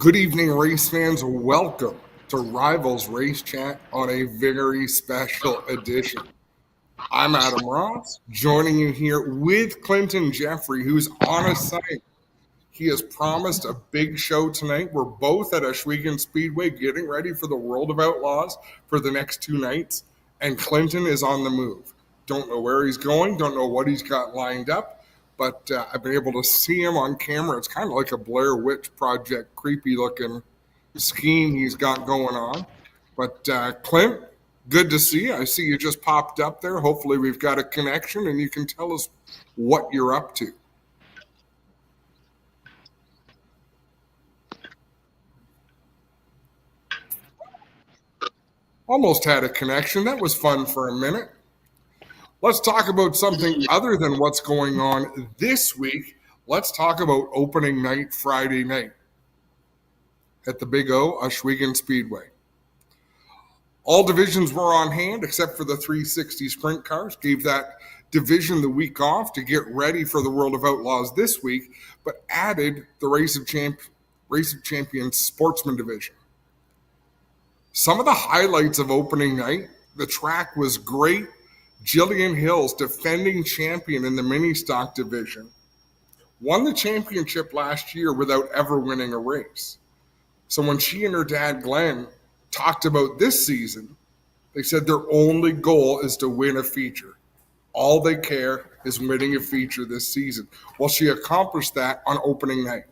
Good evening, race fans. Welcome to Rivalz Race Chat on a very special edition. I'm Adam Ross, joining you here with Clinton Geoffrey, who's on assignment. He has promised a big show tonight. We're both at Ohsweken Speedway getting ready for the World of Outlaws for the next 2 nights, and Clinton is on the move. Don't know where he's going, don't know what he's got lined up, but I've been able to see him on camera. It's kind of like a Blair Witch Project, creepy-looking scheme he's got going on. But Clint, good to see you. I see you just popped up there. Hopefully we've got a connection, and you can tell us what you're up to. Almost had a connection. That was fun for a minute. Let's talk about something other than what's going on this week. Let's talk about opening night Friday night at the Big O, Ohsweken Speedway. All divisions were on hand except for the 360 sprint cars. Gave that division the week off to get ready for the World of Outlaws this week, but added the Race of Champions Sportsman division. Some of the highlights of opening night, the track was great. Jillian Hills, defending champion in the mini stock division, won the championship last year without ever winning a race. So when she and her dad, Glenn, talked about this season, they said their only goal is to win a feature. All they care is winning a feature this season. Well, she accomplished that on opening night.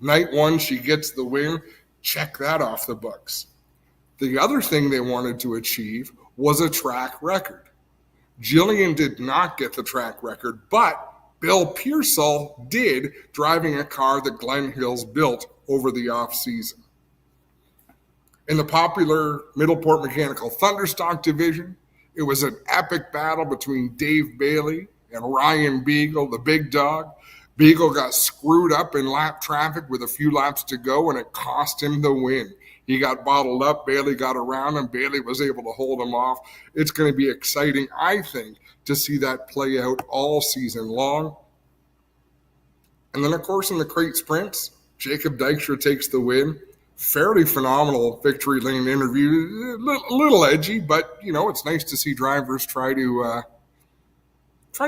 Night one, she gets the win. Check that off the books. The other thing they wanted to achieve was a track record. Jillian did not get the track record, but Bill Pearsall did, driving a car that Glenn Hills built over the off-season. In the popular Middleport Mechanical Thunderstock division, it was an epic battle between Dave Bailey and Ryan Beagle, the big dog. Beagle got screwed up in lap traffic with a few laps to go, and it cost him the win. He got bottled up. Bailey got around him. Bailey was able to hold him off. It's going to be exciting, I think, to see that play out all season long. And then, of course, in the crate sprints, Jacob Dykstra takes the win. Fairly phenomenal victory lane interview. A little edgy, but, you know, it's nice to see drivers try to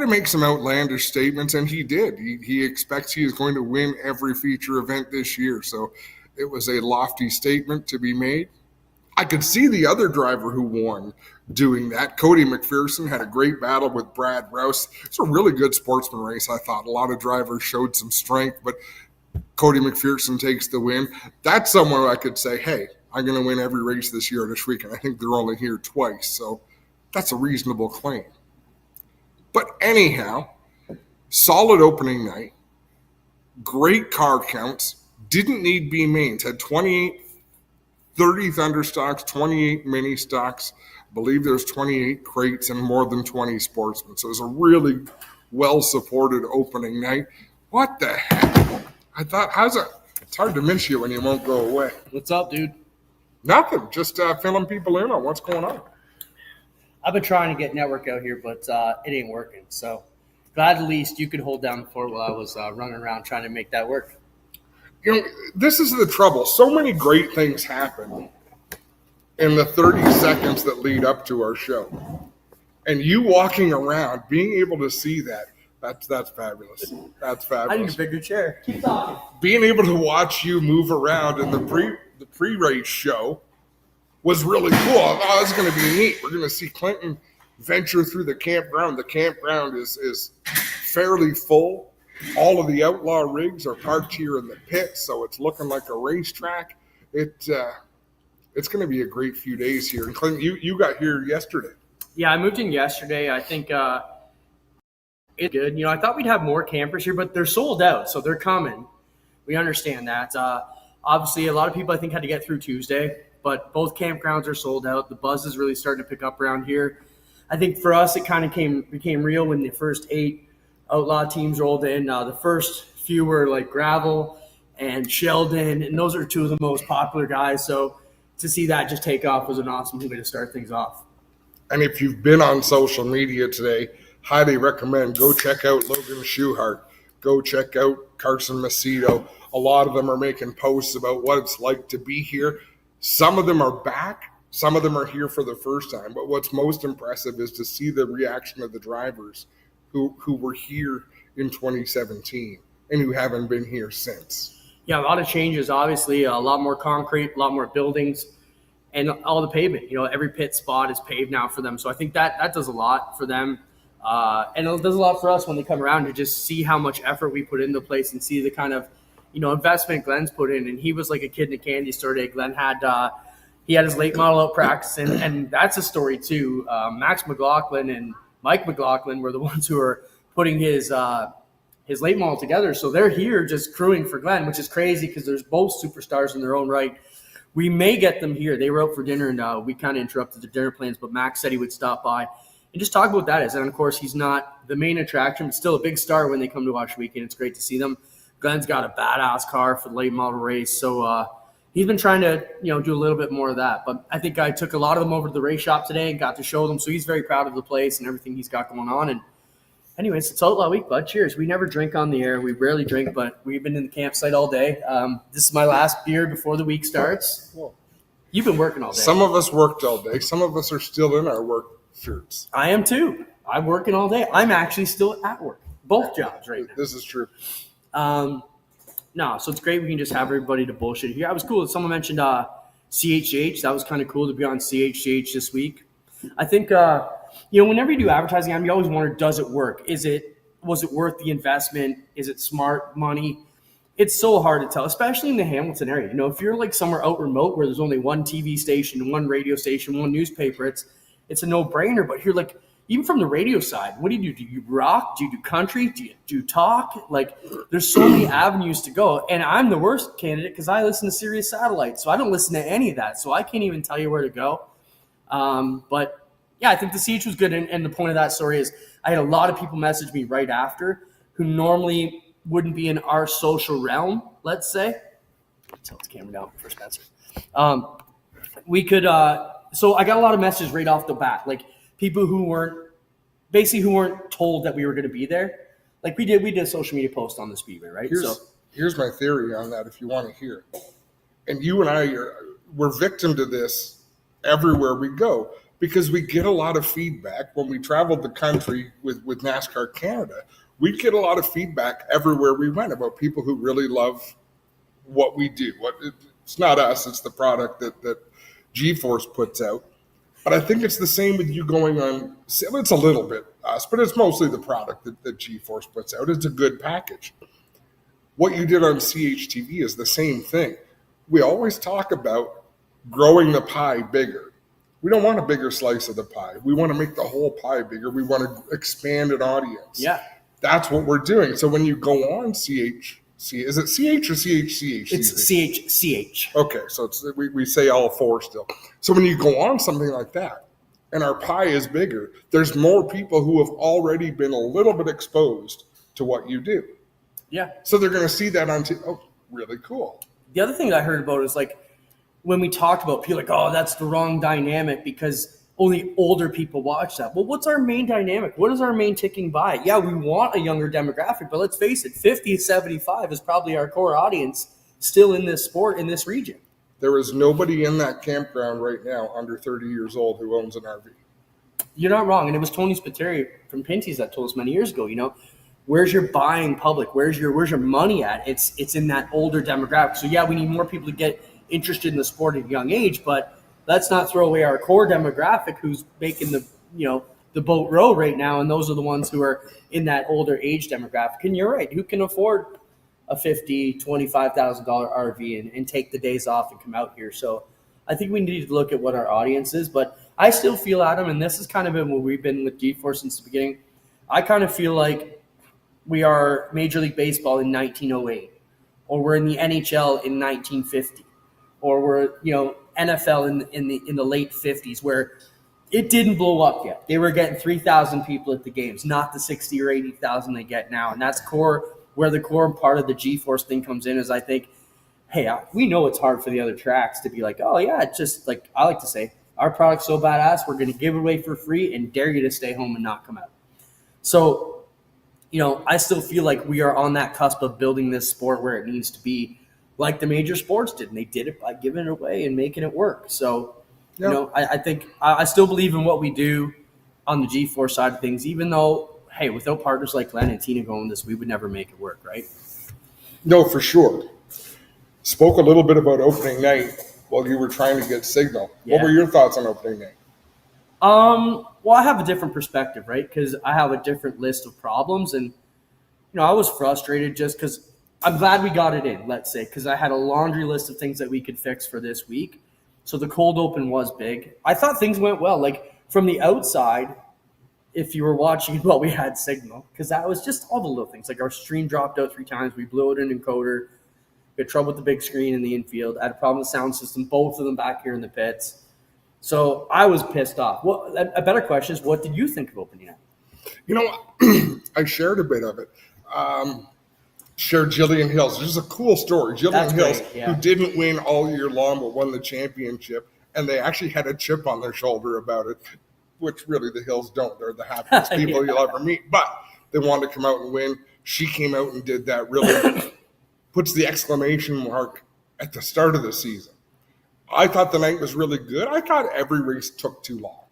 make some outlandish statements, and he did. He expects he is going to win every feature event this year, so it was a lofty statement to be made. I could see the other driver who won doing that. Cody McPherson had a great battle with Brad Rouse. It's a really good sportsman race, I thought. A lot of drivers showed some strength, but Cody McPherson takes the win. That's someone I could say, hey, I'm going to win every race this year this weekend. I think they're only here twice, so that's a reasonable claim. But anyhow, solid opening night, great car counts, didn't need B mains, had 28, 30 Thunderstocks, 28 mini stocks. I believe there's 28 crates and more than 20 sportsmen. So it was a really well-supported opening night. What the heck? I thought, it's hard to miss you when you won't go away. What's up, dude? Nothing, just filling people in on what's going on. I've been trying to get network out here, but it ain't working. So glad at least you could hold down the fort while I was running around trying to make that work. You know, this is the trouble. So many great things happen in the 30 seconds that lead up to our show. And you walking around, being able to see that's fabulous. That's fabulous. I need a bigger chair. Keep talking. Being able to watch you move around in the pre-race show was really cool. Oh, this is going to be neat. We're going to see Clinton venture through the campground. The campground is fairly full. All of the Outlaw rigs are parked here in the pit, so it's looking like a racetrack. It's going to be a great few days here. And Clinton, you got here yesterday. Yeah, I moved in yesterday. I think it's good. You know, I thought we'd have more campers here, but they're sold out, so they're coming. We understand that. Obviously, a lot of people, I think, had to get through Tuesday, but both campgrounds are sold out. The buzz is really starting to pick up around here. I think for us, it kind of became real when the first 8 Outlaw teams rolled in. The first few were like Gravel and Sheldon, and those are 2 of the most popular guys. So to see that just take off was an awesome way to start things off. And if you've been on social media today, highly recommend go check out Logan Schuhart. Go check out Carson Macedo. A lot of them are making posts about what it's like to be here. Some of them are back. Some of them are here for the first time. But what's most impressive is to see the reaction of the drivers who were here in 2017 and who haven't been here since. Yeah, a lot of changes, obviously. A lot more concrete, a lot more buildings, and all the pavement. Every pit spot is paved now for them. So I think that does a lot for them. And it does a lot for us when they come around to just see how much effort we put into the place and see the kind of, investment Glenn's put in. And he was like a kid in a candy store day. Glenn had he had his late model out practicing, and that's a story too. Max McLaughlin and Mike McLaughlin were the ones who are putting his late model together. So they're here just crewing for Glenn, which is crazy because there's both superstars in their own right. We may get them here. They were out for dinner, and we kind of interrupted their dinner plans, but Max said he would stop by and just talk about that. And, of course, he's not the main attraction, but still a big star when they come to watch weekend. It's great to see them. Glenn's got a badass car for the late model race, so he's been trying to, do a little bit more of that. But I think I took a lot of them over to the race shop today and got to show them. So he's very proud of the place and everything he's got going on. And anyways, it's Outlaw Week, bud. Cheers. We never drink on the air. We rarely drink, but we've been in the campsite all day. This is my last beer before the week starts. You've been working all day. Some of us worked all day. Some of us are still in our work shirts. I am too. I'm working all day. I'm actually still at work. Both jobs right now. This is true. No, so it's great we can just have everybody to bullshit here. It was cool. Someone mentioned CHH. That was kind of cool to be on CHH this week. I think, whenever you do advertising, you always wonder, does it work? Was it worth the investment? Is it smart money? It's so hard to tell, especially in the Hamilton area. If you're like somewhere out remote where there's only one TV station, one radio station, one newspaper, it's a no-brainer. But here, like, even from the radio side, what do you do? Do you rock? Do you do country? Do you do talk? Like, there's so many avenues to go. And I'm the worst candidate because I listen to Sirius Satellite. So I don't listen to any of that. So I can't even tell you where to go. But, yeah, I think the CH was good. And the point of that story is I had a lot of people message me right after who normally wouldn't be in our social realm, let's say. Tilt the camera down for Spencer. We could so I got a lot of messages right off the bat. Like, people who weren't told that we were going to be there. Like we did a social media post on the Speedway, right? Here's my theory on that if you want to hear. And you and I we're victim to this everywhere we go because we get a lot of feedback when we traveled the country with NASCAR Canada. We get a lot of feedback everywhere we went about people who really love what we do. It's not us, it's the product that G-Force puts out. But I think it's the same with you going on. It's a little bit us, but it's mostly the product that G-Force puts out. It's a good package. What you did on CHTV is the same thing. We always talk about growing the pie bigger. We don't want a bigger slice of the pie. We want to make the whole pie bigger. We want to expand an audience. Yeah. That's what we're doing. So when you go on CH, is it CH or CHCH? It's CH. Okay, so we say all four still. So when you go on something like that, and our pie is bigger, there's more people who have already been a little bit exposed to what you do. Yeah. So they're going to see that on TV. Oh, really cool. The other thing I heard about is like when we talked about people like, oh, that's the wrong dynamic because only older people watch that. Well, what's our main dynamic? What is our main ticking by? Yeah, we want a younger demographic, but let's face it, 50 to 75 is probably our core audience still in this sport, in this region. There is nobody in that campground right now under 30 years old who owns an RV. You're not wrong. And it was Tony Spiteri from Pinty's that told us many years ago, where's your buying public? Where's your money at? It's in that older demographic. So, yeah, we need more people to get interested in the sport at a young age, but let's not throw away our core demographic who's making the boat row right now, and those are the ones who are in that older age demographic. And you're right, who can afford a $50,000, $25,000 RV and take the days off and come out here? So I think we need to look at what our audience is. But I still feel, Adam, and this has kind of been what we've been with G-Force since the beginning, I kind of feel like we are Major League Baseball in 1908, or we're in the NHL in 1950, or we're NFL in the late 50s, where it didn't blow up yet. They were getting 3,000 people at the games, not the 60 or 80,000 they get now. And that's where the core part of the G-Force thing comes in, is I think, hey, we know it's hard for the other tracks to be like, oh, yeah, it's just like I like to say, our product's so badass, we're going to give it away for free and dare you to stay home and not come out. So I still feel like we are on that cusp of building this sport where it needs to be like the major sports did. And they did it by giving it away and making it work. So, I think I still believe in what we do on the G4 side of things, even though, hey, without partners like Glenn and Tina going this, we would never make it work, right? No, for sure. Spoke a little bit about opening night while you were trying to get signal. Yeah. What were your thoughts on opening night? Well, I have a different perspective, right? Because I have a different list of problems. And, I was frustrated just because I'm glad we got it in, let's say, because I had a laundry list of things that we could fix for this week. So the cold open was big. I thought things went well. Like, from the outside, if you were watching while we had signal, because that was just all the little things. Like, our stream dropped out 3 times. We blew out an encoder. We had trouble with the big screen in the infield. I had a problem with the sound system, both of them back here in the pits. So I was pissed off. Well, a better question is, what did you think of opening up? I shared a bit of it. Shared Jillian Hills. This is a cool story. Jillian Hills, who didn't win all year long but won the championship, and they actually had a chip on their shoulder about it, which really the Hills don't. They're the happiest people you'll ever meet. But they wanted to come out and win. She came out and did that, really puts the exclamation mark at the start of the season. I thought the night was really good. I thought every race took too long.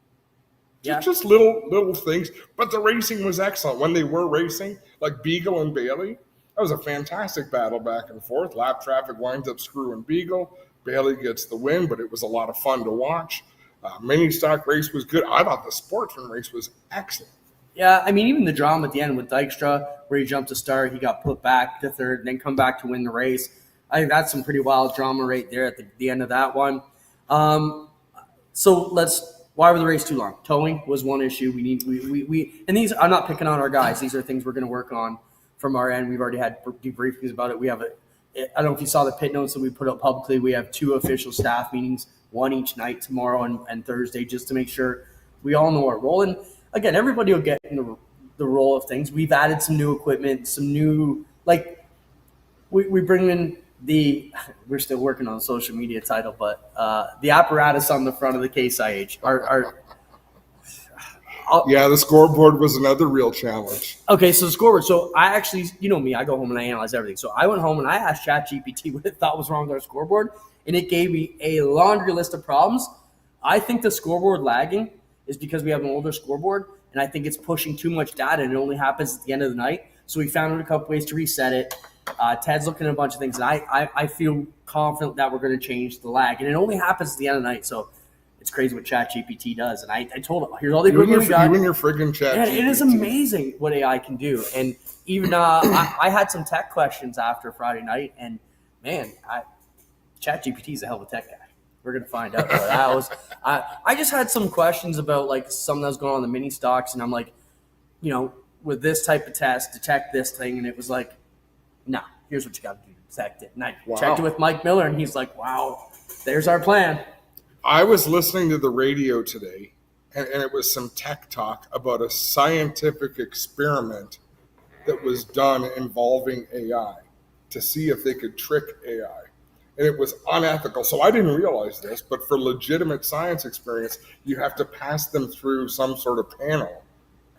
Yeah. Just little things. But the racing was excellent. When they were racing, like Beagle and Bailey, that was a fantastic battle back and forth. Lap traffic winds up screwing Beagle. Bailey gets the win, but it was a lot of fun to watch. Mini stock race was good. I thought the sportsman race was excellent. Yeah, I mean, even the drama at the end with Dykstra, where he jumped to start, he got put back to third, and then come back to win the race. I think that's some pretty wild drama right there at the end of that one. So why were the race too long? Towing was one issue. And these, I'm not picking on our guys. These are things we're going to work on from our end. We've already had debriefings about it. We have I don't know if you saw the pit notes that we put up publicly. We have 2 official staff meetings, one each night, tomorrow and Thursday, just to make sure we all know our role. And again, everybody will get in the role of things. We've added some new equipment, some new, we bring in we're still working on the social media title, but the apparatus on the front of the Case IH. The scoreboard was another real challenge. Okay, so the scoreboard. So I actually, me, I go home and I analyze everything. So I went home and I asked ChatGPT what it thought was wrong with our scoreboard, and it gave me a laundry list of problems. I think the scoreboard lagging is because we have an older scoreboard, and I think it's pushing too much data, and it only happens at the end of the night. So we found a couple ways to reset it. Ted's looking at a bunch of things, and I feel confident that we're going to change the lag. And it only happens at the end of the night, so it's crazy what ChatGPT does. And I told him, here's all the equipment we got. You and your friggin' ChatGPT. It is amazing what AI can do. And even I had some tech questions after Friday night, and, man, ChatGPT is a hell of a tech guy. We're going to find out. But I just had some questions about, something that was going on in the mini stocks, and I'm like, with this type of test, detect this thing, and it was like, no, here's what you got to do to detect it. And I checked it with Mike Miller, and he's like, wow, there's our plan. I was listening to the radio today, and it was some tech talk about a scientific experiment that was done involving AI to see if they could trick AI. And it was unethical. So I didn't realize this, but for legitimate science experience, you have to pass them through some sort of panel.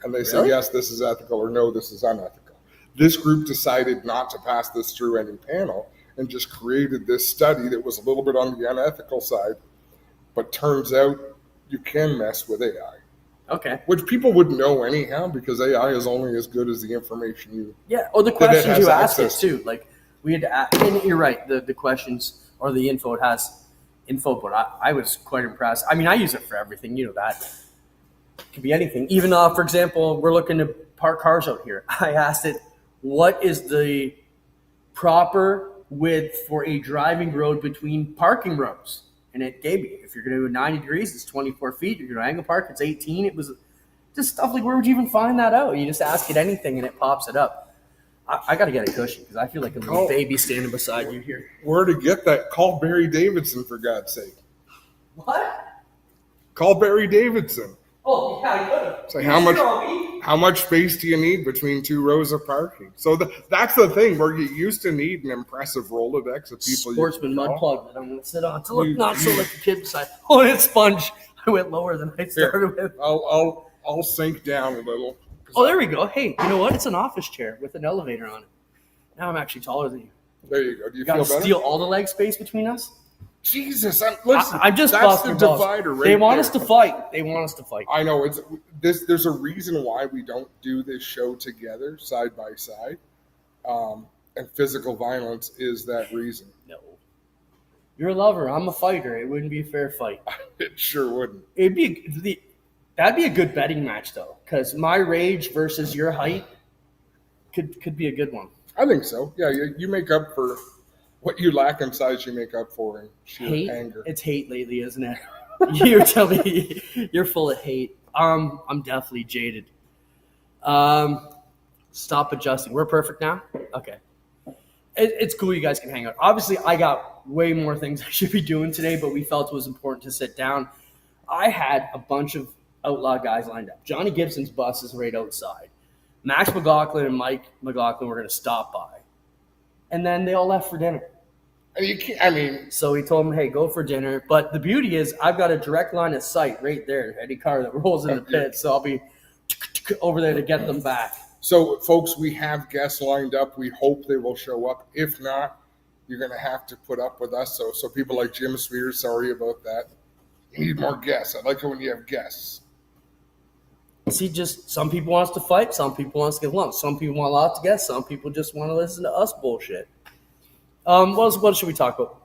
And they say, yes, this is ethical, or no, this is unethical. This group decided not to pass this through any panel and just created this study that was a little bit on the unethical side, but turns out you can mess with AI. Okay. Which people would know anyhow, because AI is only as good as the information you. Yeah, or the questions you ask it too. We had to ask, and you're right, the questions or the info, it has info, but I was quite impressed. I mean, I use it for everything, that. It could be anything. Even, for example, we're looking to park cars out here. I asked it, what is the proper width for a driving road between parking rows? And it gave me, if you're going to do 90 degrees, it's 24 feet. If you're going to angle park, it's 18. It was just stuff like, where would you even find that out? You just ask it anything, and it pops it up. I got to get a cushion, because I feel like a little baby standing beside you here. Where to get that? Call Barry Davidson, for God's sake. What? Call Barry Davidson. Oh, yeah, I could have. Say, how much space do you need between 2 rows of parking? So that's the thing, where you used to need an impressive Rolodex of people. Sportsman mud plug that I'm going to sit on to look not so like a kid beside. Oh, and it's sponge. I went lower than I started with. I'll sink down a little. Oh, there we go. Hey, you know what? It's an office chair with an elevator on it. Now I'm actually taller than you. There you go. Do you Got to feel better? steal all the leg space between us? Jesus, listen. I'm just that's busting the balls. divider right They want there. us to fight. They want us to fight. I know it's this. There's a reason why we don't do this show together, side by side, and physical violence is that reason. No. You're a lover. I'm a fighter. It wouldn't be a fair fight. It sure wouldn't. That'd be a good betting match, though, because my rage versus your height could be a good one. I think so. Yeah, you make up for what you lack in size. You make up for in sheer anger. It's hate lately, isn't it? You tell me you're full of hate. I'm definitely jaded. Stop adjusting. We're perfect now? Okay. It's cool you guys can hang out. Obviously, I got way more things I should be doing today, but we felt it was important to sit down. I had a bunch of Outlaw guys lined up. Johnny Gibson's bus is right outside. Max McLaughlin and Mike McLaughlin were going to stop by. And then they all left for dinner. And you can't, So we told them, hey, go for dinner. But the beauty is I've got a direct line of sight right there. Any car that rolls in the pit. So I'll be over there to get them back. So, folks, we have guests lined up. We hope they will show up. If not, you're going to have to put up with us. So people like Jim Sweer, sorry about that. You need more guests. I like it when you have guests. See, just some people want us to fight. Some people want us to get along. Some people want lots of guests. Some people just want to listen to us bullshit. What should we talk about?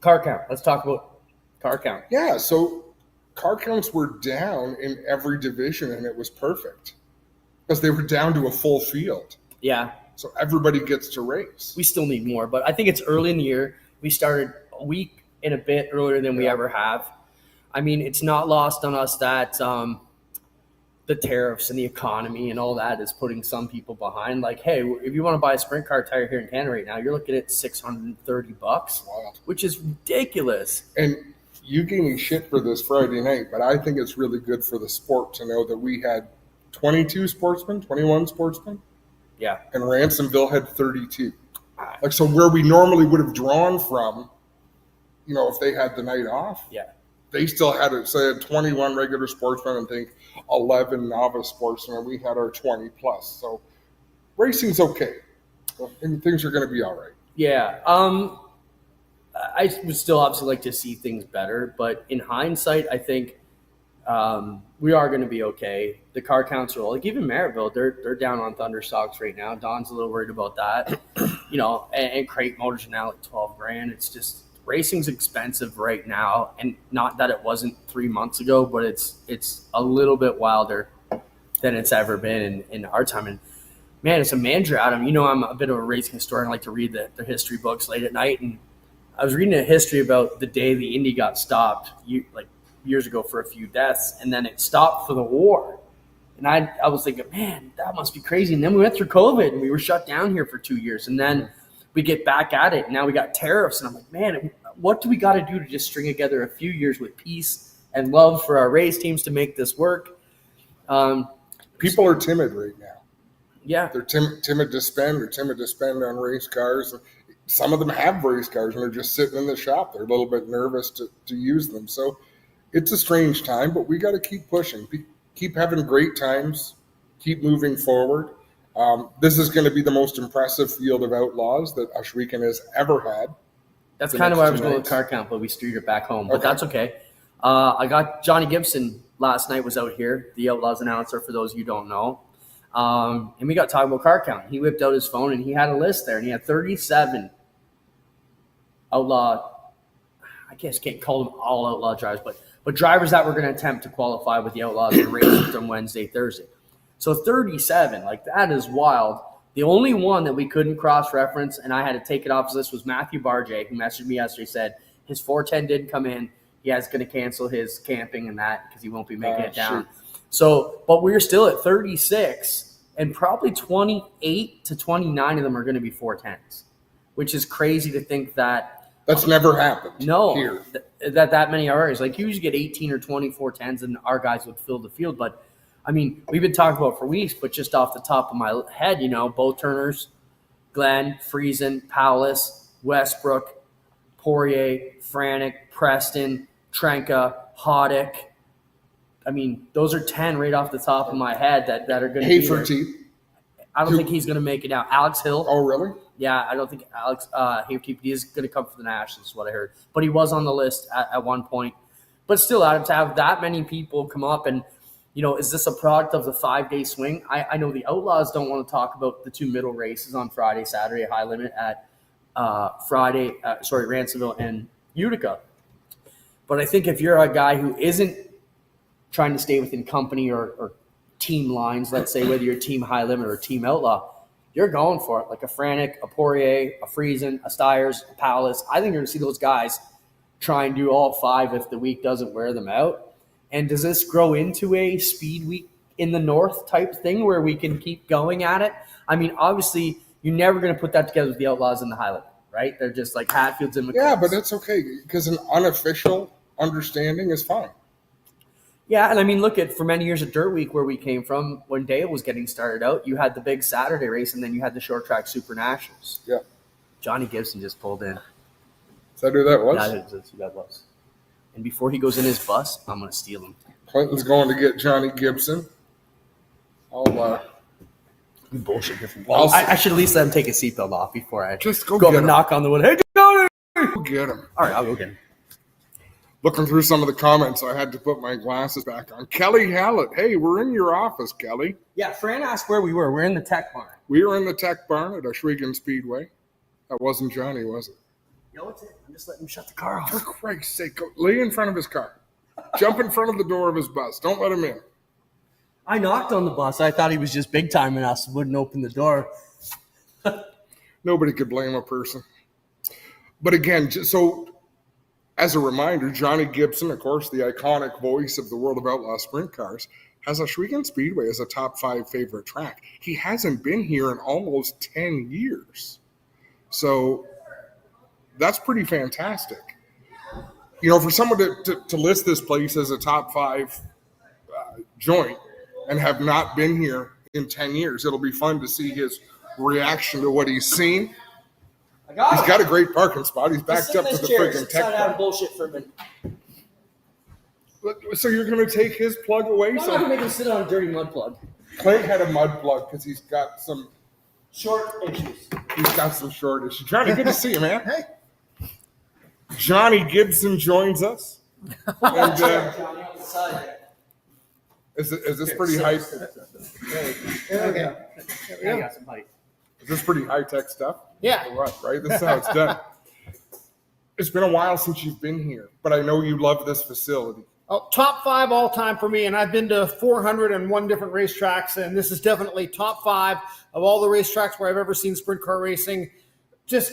Car count. Let's talk about car count. Yeah, so car counts were down in every division, and it was perfect because they were down to a full field. Yeah. So everybody gets to race. We still need more, but I think it's early in the year. We started a week and a bit earlier than we ever have. I mean, it's not lost on us that the tariffs and the economy and all that is putting some people behind. Like, hey, if you want to buy a sprint car tire here in Canada right now, you're looking at $630, Wow. which is ridiculous. And you gave me shit for this Friday night, but I think it's really good for the sport to know that we had 22 sportsmen, 21 sportsmen. Yeah. And Ransomville had 32. Like, so where we normally would have drawn from, if they had the night off. Yeah. They still had it, say, 21 regular sportsmen and think 11 novice sportsmen, and we had our 20 plus. So racing's okay. And things are going to be all right. Yeah. I would still obviously like to see things better, but in hindsight, I think we are going to be okay. The car counts are like even Maryville, they're down on Thunder stocks right now. Don's a little worried about that. And crate motors are now like $12,000. It's just racing's expensive right now, and not that it wasn't 3 months ago, but it's a little bit wilder than it's ever been in our time. And man, it's a manager, Adam. I'm a bit of a racing historian. I like to read the history books late at night, and I was reading a history about the day the Indy got stopped, years ago for a few deaths, and then it stopped for the war. And I was thinking, man, that must be crazy. And then we went through COVID, and we were shut down here for 2 years, and then we get back at it. And now we got tariffs, and I'm like, man, what do we got to do to just string together a few years with peace and love for our race teams to make this work? People are timid right now. Yeah. They're timid to spend. They're timid to spend on race cars. Some of them have race cars, and they're just sitting in the shop. They're a little bit nervous to use them. So it's a strange time, but we got to keep pushing, keep having great times, keep moving forward. This is going to be the most impressive field of Outlaws that Ashweekan has ever had. That's kind of why I was going with car count, but we steered it back home. But that's okay. I got Johnny Gibson last night was out here, the Outlaws announcer, for those of you who don't know. And we got talking about car count. He whipped out his phone, and he had a list there, and he had 37 Outlaw. I guess can't call them all Outlaw drivers, but drivers that were going to attempt to qualify with the Outlaws and race with them Wednesday, Thursday. So 37, that is wild. The only one that we couldn't cross-reference, and I had to take it off his list, was Matthew Barjay, who messaged me yesterday, said his 410 didn't come in. He is going to cancel his camping and that because he won't be making it down. Shoot. So, but we're still at 36, and probably 28 to 29 of them are going to be 410s, which is crazy to think that. That's never happened. No, here. that many RAs. You usually get 18 or 20 410s, and our guys would fill the field. But I mean, we've been talking about it for weeks, but just off the top of my head, Bo Turners, Glenn, Friesen, Powless, Westbrook, Poirier, Franek, Preston, Trenka, Hoddick, I mean, those are 10 right off the top of my head that are going to be Hayford there. Teeth. I don't think he's going to make it now. Alex Hill. Oh, really? Yeah, I don't think Alex Hayford is going to come for the Nationals, is what I heard. But he was on the list at one point. But still, Adam, to have that many people come up and, is this a product of the 5-day swing? I know the Outlaws don't want to talk about the 2 middle races on Friday, Saturday, high limit at Ransomville and Utica. But I think if you're a guy who isn't trying to stay within company or team lines, let's say whether you're team high limit or team outlaw, you're going for it. Like a Franek, a Poirier, a Friesen, a Stiers, a Palace. I think you're going to see those guys try and do all 5 if the week doesn't wear them out. And does this grow into a speed week in the north type thing where we can keep going at it? I mean, obviously, you're never going to put that together with the Outlaws and the high limit, right? They're just like Hatfields and McCoys. Yeah, but that's okay because an unofficial understanding is fine. Yeah, and I mean, look at for many years at Dirt Week where we came from, when Dale was getting started out, you had the big Saturday race and then you had the short track Super Nationals. Yeah. Johnny Gibson just pulled in. Is that who that was? That's who that was. And before he goes in his bus, I'm going to steal him. Clinton's going to get Johnny Gibson. You bullshit. I should at least let him take his seatbelt off before I just go up get and him. knock on the wood. Hey, Johnny! Go get him. All right, I'll go get him. Looking through some of the comments, I had to put my glasses back on. Kelly Hallett. Hey, we're in your office, Kelly. Yeah, Fran asked where we were. We're in the tech barn. We were in the tech barn at Ashwaubenon Speedway. That wasn't Johnny, was it? No, it's it. I'm just letting him shut the car off. For Christ's sake, go lay in front of his car. Jump in front of the door of his bus. Don't let him in. I knocked on the bus. I thought he was just big timing us, wouldn't open the door. Nobody could blame a person. But again, so as a reminder, Johnny Gibson, of course, the iconic voice of the World of Outlaw Sprint Cars, has Ashwaubenon Speedway as a top 5 favorite track. He hasn't been here in almost 10 years. So that's pretty fantastic. For someone to list this place as a top 5 joint and have not been here in 10 years, it'll be fun to see his reaction to what he's seen. He's got a great parking spot. He's backed up to the friggin' tech bar. Bullshit for a minute. So you're going to take his plug away? I'm not going to make him sit on a dirty mud plug. Clint had a mud plug because he's got some short issues. He's got some short issues. Johnny, good to see you, man. Hey. Johnny Gibson joins us. And, Johnny on the side. Is this pretty high? Okay. I got some height. Is this pretty high-tech stuff? Yeah. Right? This is how it's done. It's been a while since you've been here, but I know you love this facility. Oh, top 5 all time for me, and I've been to 401 different racetracks, and this is definitely top 5 of all the racetracks where I've ever seen sprint car racing. Just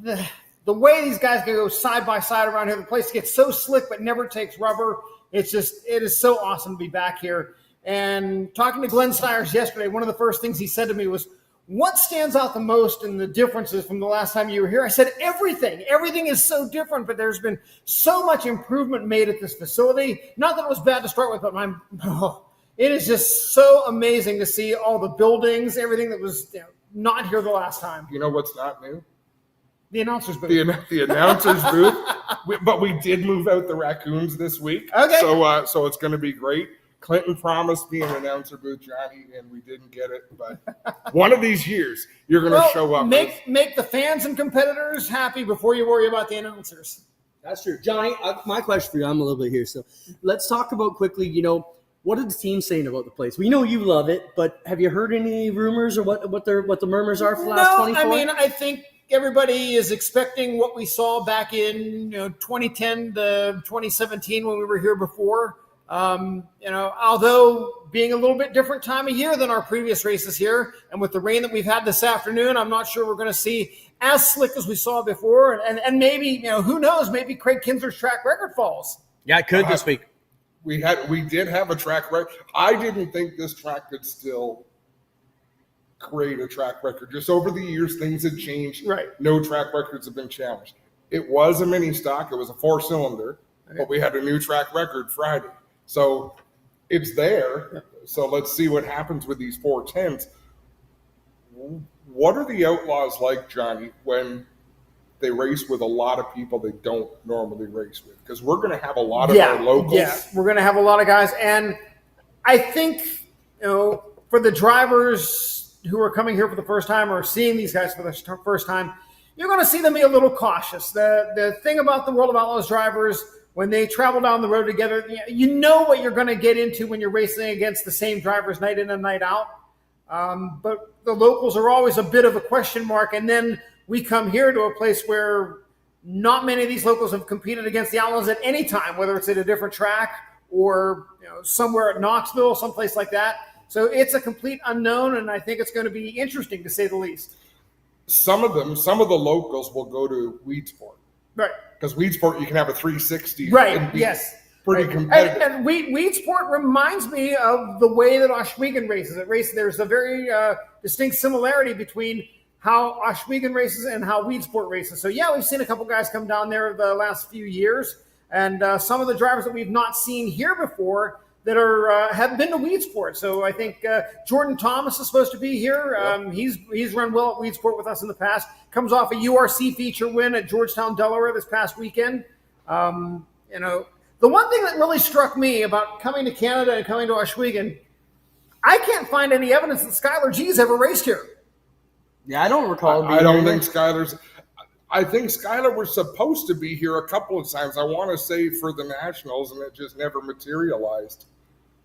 the way these guys can go side by side around here, the place gets so slick but never takes rubber. It is so awesome to be back here. And talking to Glenn Stiers yesterday, one of the first things he said to me was, what stands out the most in the differences from the last time you were here? I said, everything. Everything is so different, but there's been so much improvement made at this facility. Not that it was bad to start with, but it is just so amazing to see all the buildings, everything that was not here the last time. You know what's not new? The announcer's booth. The announcer's booth. But we did move out the raccoons this week. Okay. So it's going to be great. Clinton promised me an announcer booth, Johnny, and we didn't get it. But one of these years, you're going to show up. Make the fans and competitors happy before you worry about the announcers. That's true. Johnny, my question for you, I'm a little bit here. So let's talk about quickly, what are the teams saying about the place? We know you love it, but have you heard any rumors or what the murmurs are for the last 24? I mean, I think everybody is expecting what we saw back in 2010 to 2017 when we were here before. Although being a little bit different time of year than our previous races here, and with the rain that we've had this afternoon, I'm not sure we're going to see as slick as we saw before. And maybe, who knows, maybe Craig Kinser's track record falls. Yeah, it could this week. We did have a track record. I didn't think this track could still create a track record. Just over the years, things had changed. Right. No track records have been challenged. It was a mini stock. It was a 4-cylinder, but we had a new track record Friday. So it's there. So let's see what happens with these 410s. What are the Outlaws like, Johnny, when they race with a lot of people they don't normally race with, because we're going to have a lot of our locals. Yeah, we're going to have a lot of guys. And I think, for the drivers who are coming here for the first time or seeing these guys for the first time, you're going to see them be a little cautious. The thing about the World of Outlaws drivers, when they travel down the road together, you know what you're going to get into when you're racing against the same drivers night in and night out. But the locals are always a bit of a question mark. And then we come here to a place where not many of these locals have competed against the Outlaws at any time, whether it's at a different track or somewhere at Knoxville, someplace like that. So it's a complete unknown, and I think it's going to be interesting to say the least. Some of the locals will go to Weedsport. Right. Because Weedsport, you can have a 360. Right, yes. Pretty competitive. And Weedsport reminds me of the way that Ohsweken races. There's a very distinct similarity between how Ohsweken races and how Weedsport races. So, yeah, we've seen a couple guys come down there the last few years. And some of the drivers that we've not seen here before that have been to Weedsport. So I think Jordan Thomas is supposed to be here. Yep. He's run well at Weedsport with us in the past. Comes off a URC feature win at Georgetown, Delaware this past weekend. The one thing that really struck me about coming to Canada and coming to Ohsweken, I can't find any evidence that Skylar G's ever raced here. Yeah, I don't recall. I don't think Skylar's. I think Skylar was supposed to be here a couple of times. I want to say for the Nationals, and it just never materialized.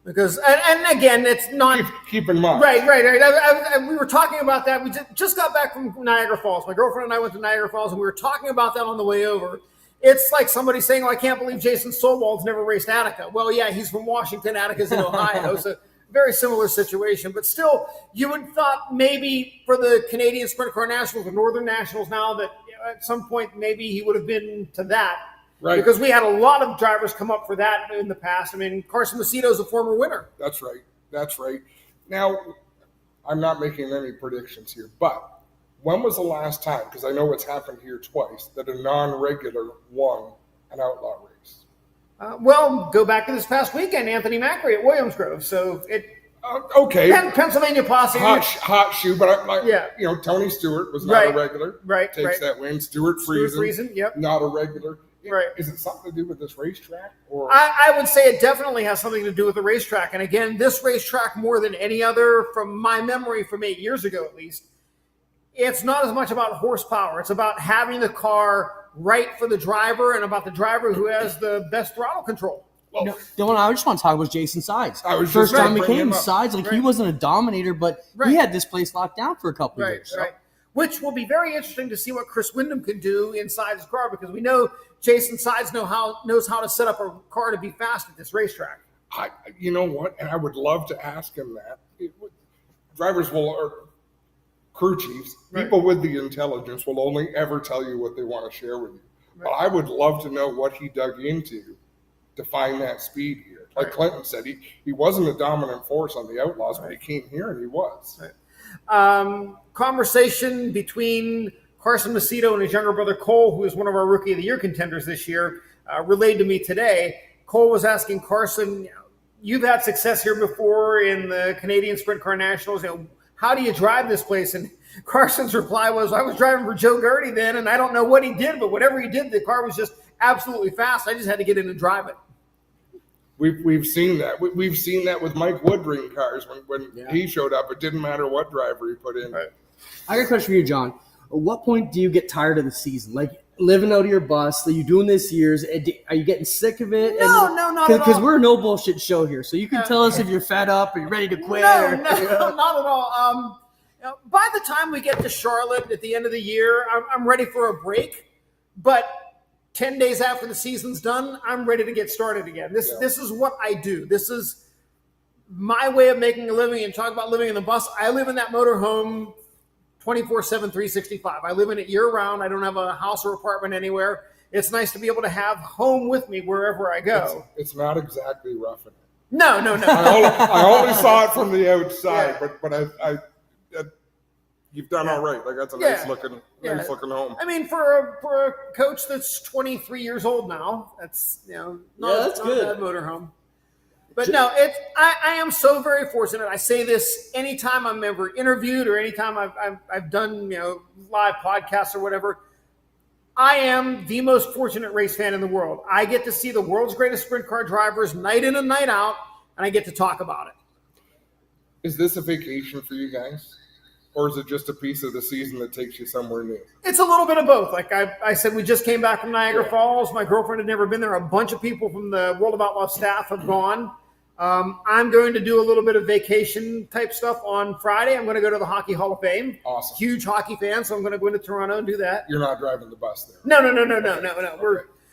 Because, and again, it's not... Keep in mind. Right. We were talking about that. We just got back from Niagara Falls. My girlfriend and I went to Niagara Falls, and we were talking about that on the way over. It's like somebody saying, I can't believe Jason Sobald's never raced Attica. Well, yeah, he's from Washington. Attica's in Ohio. So very similar situation. But still, you would thought maybe for the Canadian Sprint Car Nationals, the Northern Nationals now, that at some point maybe he would have been to that. Right. Because we had a lot of drivers come up for that in the past. I mean, Carson Macedo's a former winner. That's right. Now, I'm not making any predictions here, but when was the last time, because I know it's happened here twice, that a non-regular won an outlaw race? Well, go back to this past weekend, Anthony Macri at Williams Grove. So okay. Pennsylvania Posse. Hot shoe, but Tony Stewart was not a regular. Right. Takes that win. Stuart Friesen, yep. Not a regular. Right. Is it something to do with this racetrack? Or I would say it definitely has something to do with the racetrack. And again, this racetrack, more than any other, from my memory from 8 years ago at least, it's not as much about horsepower. It's about having the car right for the driver and about the driver who has the best throttle control. Well, I just want to talk about Jason Sides. First time he came, Sides, he wasn't a dominator, but he had this place locked down for a couple of years. Right. Which will be very interesting to see what Chris Windham can do inside his car, because we know Jason Sides knows how to set up a car to be fast at this racetrack. You know what? And I would love to ask him that. Drivers or crew chiefs, people with the intelligence will only ever tell you what they want to share with you. Right. But I would love to know what he dug into to find that speed here. Like Clinton said, he wasn't a dominant force on the Outlaws, but he came here and he was. Right. Conversation between Carson Macedo and his younger brother Cole, who is one of our Rookie of the Year contenders this year, relayed to me today. Cole was asking Carson, you've had success here before in the Canadian Sprint Car Nationals. How do you drive this place? And Carson's reply was, I was driving for Joe Gertie then, and I don't know what he did, but whatever he did, the car was just absolutely fast. I just had to get in and drive it. We've seen that. We've seen that with Mike Woodring cars when he showed up. It didn't matter what driver he put in. Right. I got a question for you, John. At what point do you get tired of the season? Like living out of your bus, are you doing this years? Are you getting sick of it? No, not at all. Because we're a no bullshit show here. So you can tell us if you're fed up or you're ready to quit. No, not at all. By the time we get to Charlotte at the end of the year, I'm ready for a break. But 10 days after the season's done, I'm ready to get started again. This is what I do. This is my way of making a living. And talk about living in the bus. I live in that motorhome 24/7, 365. I live in it year-round. I don't have a house or apartment anywhere. It's nice to be able to have home with me wherever I go. It's not exactly roughing it. No. I only saw it from the outside, but I you've done all right. Like that's a nice looking home. I mean, for a coach that's 23 years old now, that's not a bad motorhome. But no, I am so very fortunate. I say this anytime I'm ever interviewed or anytime I've done live podcasts or whatever. I am the most fortunate race fan in the world. I get to see the world's greatest sprint car drivers night in and night out, and I get to talk about it. Is this a vacation for you guys? Or is it just a piece of the season that takes you somewhere new? It's a little bit of both. Like I said, we just came back from Niagara Falls. My girlfriend had never been there. A bunch of people from the World of Outlaw staff have gone. I'm going to do a little bit of vacation type stuff on Friday. I'm going to go to the Hockey Hall of Fame. Awesome. Huge hockey fan, so I'm going to go into Toronto and do that. You're not driving the bus there. No.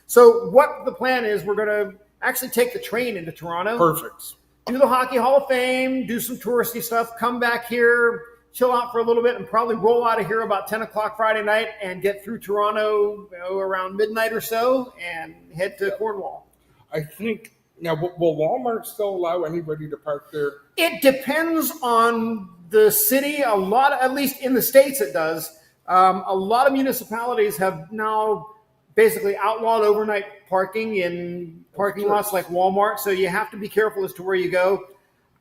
So what the plan is, we're going to actually take the train into Toronto. Perfect. Do the Hockey Hall of Fame, do some touristy stuff, come back here, chill out for a little bit, and probably roll out of here about 10 o'clock Friday night and get through Toronto around midnight or so and head to Cornwall. I think... Now, will Walmart still allow anybody to park there? It depends on the city. A lot, at least in the States it does. A lot of municipalities have now basically outlawed overnight parking in parking lots like Walmart, so you have to be careful as to where you go.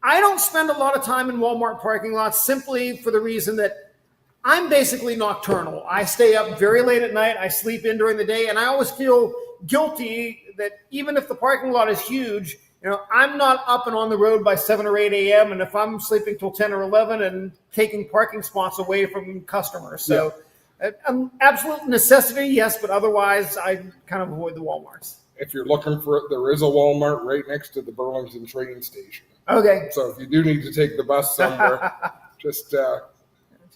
I don't spend a lot of time in Walmart parking lots simply for the reason that I'm basically nocturnal. I stay up very late at night. I sleep in during the day, and I always feel guilty that even if the parking lot is huge, I'm not up and on the road by 7 or 8 a.m. And if I'm sleeping till 10 or 11 and taking parking spots away from customers. So absolute necessity, yes, but otherwise I kind of avoid the Walmarts. If you're looking for it, there is a Walmart right next to the Burlington train station. Okay. So if you do need to take the bus somewhere, just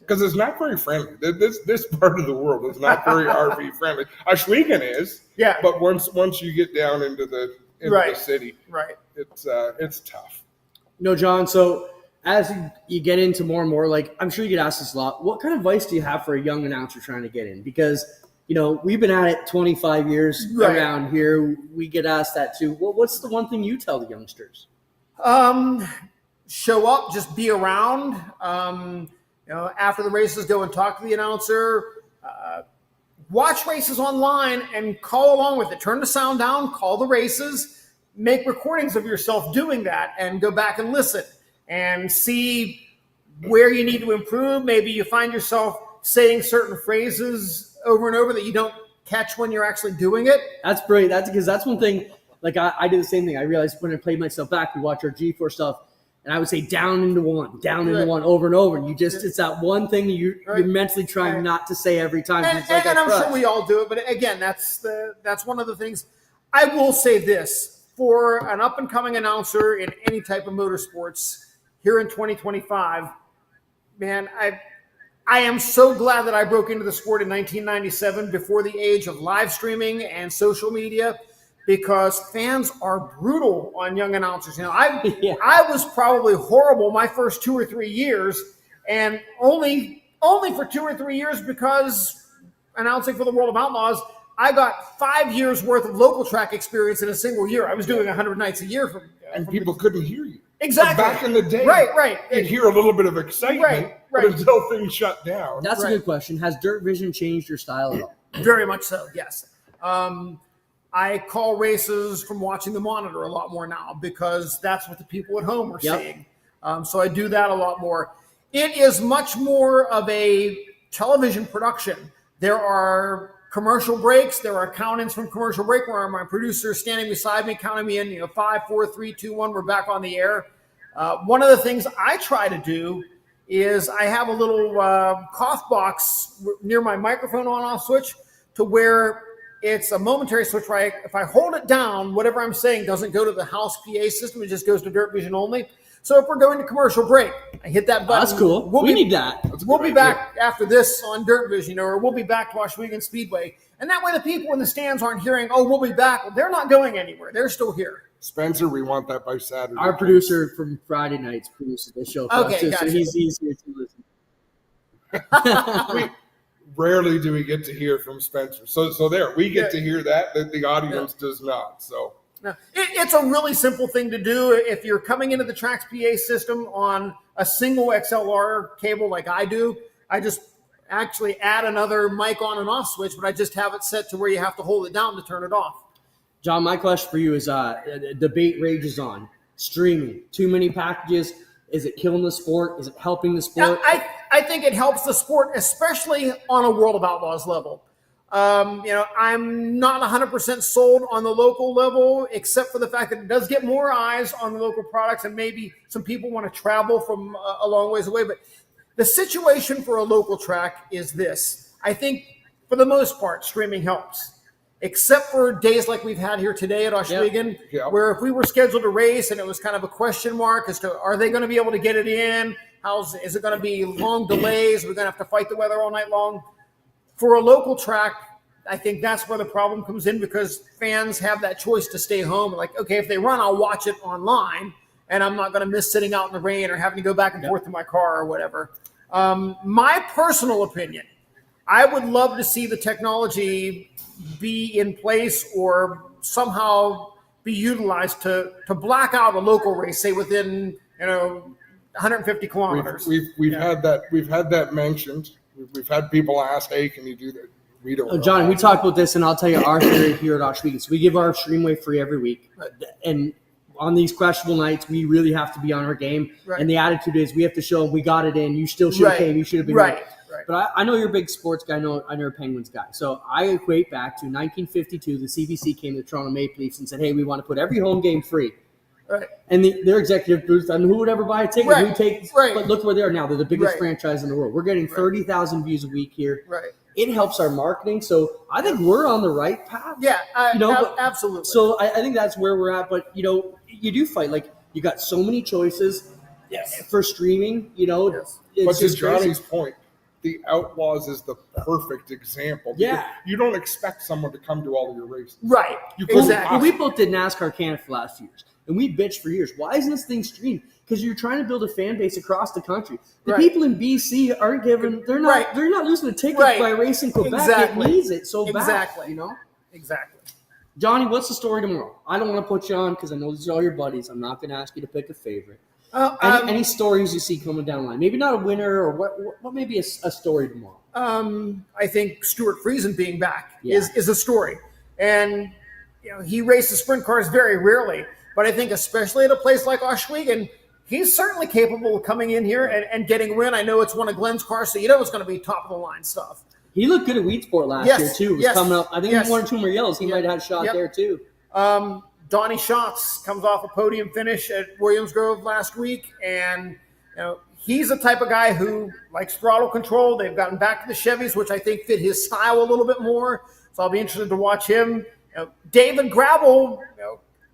because it's not very friendly. This part of the world is not very RV friendly. Ashwegan is, but once you get down into the city, it's tough. No, John. So as you get into more and more, like I'm sure you get asked this a lot. What kind of advice do you have for a young announcer trying to get in? Because we've been at it 25 years around here. We get asked that too. What's the one thing you tell the youngsters? Show up, just be around. After the races, go and talk to the announcer. Watch races online and call along with it. Turn the sound down, call the races, make recordings of yourself doing that, and go back and listen and see where you need to improve. Maybe you find yourself saying certain phrases over and over that you don't catch when you're actually doing it. That's brilliant. That's one thing. Like I do the same thing. I realized when I played myself back, we watch our G4 stuff. And I would say down into one over and over. And it's that one thing you're mentally trying not to say every time. And I'm sure we all do it. But again, that's one of the things. I will say this, for an up and coming announcer in any type of motorsports here in 2025, man, I am so glad that I broke into the sport in 1997 before the age of live streaming and social media. Because fans are brutal on young announcers. I was probably horrible my first 2 or 3 years, and only for 2 or 3 years because announcing for the World of Outlaws, I got 5 years worth of local track experience in a single year. I was doing 100 nights a year and people couldn't hear you. Exactly. Back in the day, right. You'd hear a little bit of excitement, but until things shut down. That's a good question. Has Dirt Vision changed your style at all? Very much so. Yes. I call races from watching the monitor a lot more now because that's what the people at home are seeing. So I do that a lot more. It is much more of a television production. There are commercial breaks. There are count-ins from commercial break where my producer is standing beside me, counting me in, 5, 4, 3, 2, 1, we're back on the air. One of the things I try to do is I have a little cough box near my microphone on-off switch to where it's a momentary switch where if I hold it down, whatever I'm saying doesn't go to the house PA system. It just goes to Dirt Vision only. So if we're going to commercial break, I hit that button. That's cool. We need that. We'll be back after this on Dirt Vision, or we'll be back to Ashwegan Speedway. And that way the people in the stands aren't hearing, oh, we'll be back. Well, they're not going anywhere. They're still here. Spencer, we want that by Saturday. Our producer from Friday nights produces the show for us too, gotcha. so he's here to listen. Rarely do we get to hear from Spencer. So there, we get to hear that the audience does not. So it's a really simple thing to do. If you're coming into the Trax PA system on a single XLR cable like I do, I just actually add another mic on and off switch, but I just have it set to where you have to hold it down to turn it off. John, my question for you is debate rages on. Streaming. Too many packages. Is it killing the sport? Is it helping the sport? I think it helps the sport, especially on a World of Outlaws level. I'm not 100% sold on the local level, except for the fact that it does get more eyes on the local products, and maybe some people want to travel from a long ways away. But the situation for a local track is this. I think, for the most part, streaming helps, except for days like we've had here today at Ohsweken, where if we were scheduled to race and it was kind of a question mark as to are they going to be able to get it in? Is it going to be long delays? We're going to have to fight the weather all night long. For a local track, I think that's where the problem comes in, because fans have that choice to stay home. Like, okay, if they run, I'll watch it online, and I'm not going to miss sitting out in the rain or having to go back and forth to my car or whatever. My personal opinion, I would love to see the technology be in place or somehow be utilized to black out a local race, say within 150 kilometers. We've had that mentioned. We've had people ask, "Hey, can you do that?" We don't know. Johnny, we talked about this, and I'll tell you our theory here at Ohsweken. So we give our streamway free every week, and on these questionable nights, we really have to be on our game. Right. And the attitude is we have to show them we got it in. You still should have came. You should have been right. But I know you're a big sports guy. I know you're a Penguins guy. So I equate back to 1952. The CBC came to the Toronto Maple Leafs and said, "Hey, we want to put every home game free." Right. And their executive booth, I mean, who would ever buy a ticket? Who takes? But look where they are now. They're the biggest franchise in the world. We're getting 30,000 views a week here. Right. It helps our marketing. So I think we're on the right path. Yeah, absolutely. So I think that's where we're at. But, you do fight. Like, you got so many choices for streaming, Yes. But to Johnny's point, the Outlaws is the perfect example. Yeah. You don't expect someone to come to all of your races. Right. Exactly. We both did NASCAR Canada for the last few years. And we bitched for years. Why isn't this thing streamed? Because you're trying to build a fan base across the country. The people in BC aren't given. They're not losing a ticket by racing Quebec. Exactly. It needs it so bad. Exactly. Exactly. Johnny, what's the story tomorrow? I don't want to put you on because I know these are all your buddies. I'm not going to ask you to pick a favorite. Any stories you see coming down the line? Maybe not a winner, or what may be a story tomorrow? I think Stuart Friesen being back is a story, and he races sprint cars very rarely. But I think especially at a place like Ohsweken, he's certainly capable of coming in here and getting a win. I know it's one of Glenn's cars, so it's going to be top of the line stuff. He looked good at Weedsport last year too. Coming up, I think he won 2 more yellows. He might have had a shot there too. Donnie Schatz comes off a podium finish at Williams Grove last week, and he's the type of guy who likes throttle control. They've gotten back to the Chevys, which I think fit his style a little bit more. So I'll be interested to watch him. David Gravel,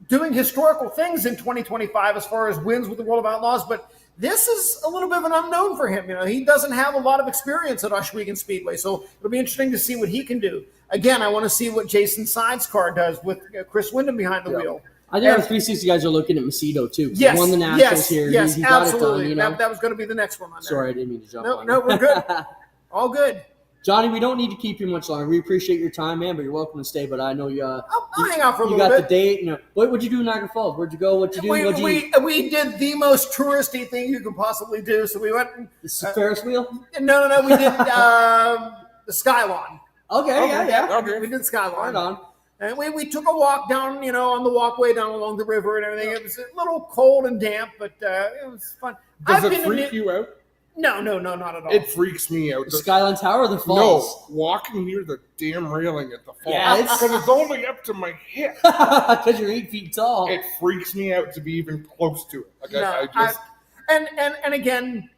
doing historical things in 2025 as far as wins with the World of Outlaws, but this is a little bit of an unknown for him. He doesn't have a lot of experience at Ohsweken Speedway, so it'll be interesting to see what he can do. Again, I want to see what Jason Side's car does with Chris Wyndham behind the wheel. I think our 360 guys are looking at Macedo too. He won the Nationals here. Yes, he got absolutely. It done, that was going to be the next one on there. Sorry, I didn't mean to jump on No, we're good. All good. Johnny, we don't need to keep you much longer. We appreciate your time, man, but you're welcome to stay. But I know I'll hang out for a little bit. You got the date. What'd you do in Niagara Falls? Where'd you go? What'd you do? We did the most touristy thing you could possibly do. So we went. The Ferris wheel? No. We did the Skylon. Okay, yeah. Okay. We did Skylon. Right on. And we took a walk down, on the walkway down along the river and everything. It was a little cold and damp, but it was fun. Does it freak you out? No, not at all. It freaks me out. The Skyline Tower or the falls? No, walking near the damn railing at the falls. Yeah, because it's only up to my hip. Because you're 8 feet tall. It freaks me out to be even close to it. And again,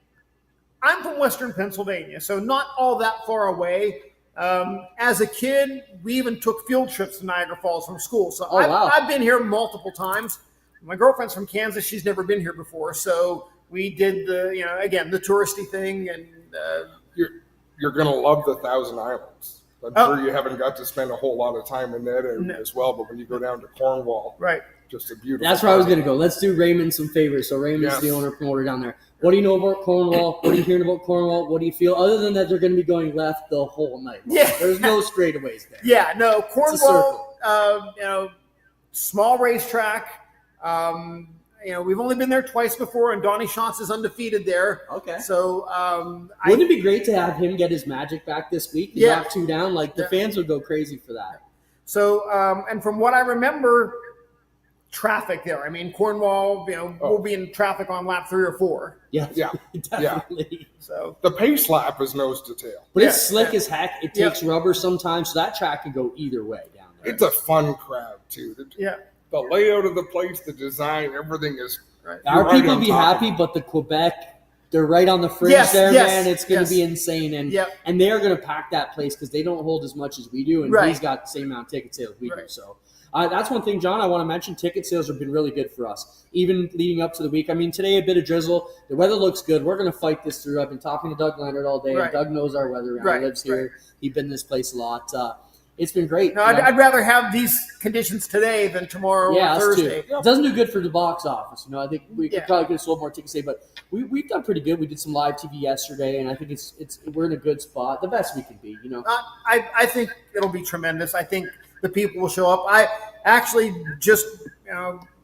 I'm from Western Pennsylvania, so not all that far away. As a kid, we even took field trips to Niagara Falls from school. So I've been here multiple times. My girlfriend's from Kansas. She's never been here before. So we did the touristy thing. And you're going to love the Thousand Islands. I'm sure you haven't got to spend a whole lot of time in that area as well. But when you go down to Cornwall, just a beautiful. That's where I was going to go. Let's do Raymond some favors. So Raymond's the owner promoter down there. What do you know about Cornwall? What are you hearing about Cornwall? What do you feel? Other than that, they're going to be going left the whole night. Yeah. There's no straightaways there. Yeah, no. Cornwall, small racetrack. We've only been there twice before, and Donnie Schatz is undefeated there. Okay. So wouldn't it be great to have him get his magic back this week? Knock 2 down. Like, the fans would go crazy for that. So, and from what I remember, traffic there. I mean, Cornwall, we'll be in traffic on lap 3 or 4. Yeah, Yeah. definitely. So The pace lap is nose to tail. But it's slick as heck. It takes rubber sometimes, so that track can go either way down there. It's a fun crowd too. The layout of the place, the design, everything is. right. Our right people on be top of happy, it. but the Quebec, they're right on the fringe Yes, there, yes, man. It's going to yes. be insane, and they are going to pack that place because they don't hold as much as we do, and Right. he's got the same amount of ticket sales we do. Right. So that's one thing, John, I want to mention. Ticket sales have been really good for us, even leading up to the week. I mean, today a bit of drizzle. The weather looks good. We're going to fight this through. I've been talking to Doug Leonard all day. Right. And Doug knows our weather around. Right, He lives here. right. He's been in this place a lot. It's been great. No, I'd rather have these conditions today than tomorrow or us Thursday. too. It doesn't do good for the box office. I think we Yeah. could probably could have sold more tickets today, but we've done pretty good. We did some live TV yesterday, and I think we're in a good spot, the best we can be. I think it'll be tremendous. I think the people will show up. I actually just,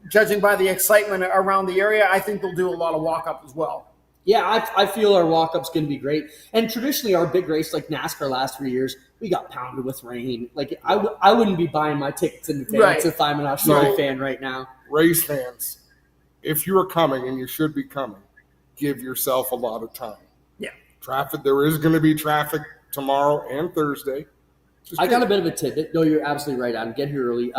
judging by the excitement around the area, I think they'll do a lot of walk-up as well. Yeah, I feel our walk-up's going to be great. And traditionally, our big race, like NASCAR last 3 years, we got pounded with rain. Like, I wouldn't be buying my tickets in advance Right. if I'm an Australia No. fan right now. Race fans, if you are coming, and you should be coming, give yourself a lot of time. Yeah. Traffic. There is going to be traffic tomorrow and Thursday. I got a bit of a tidbit. No, you're absolutely right, Adam. Get here early.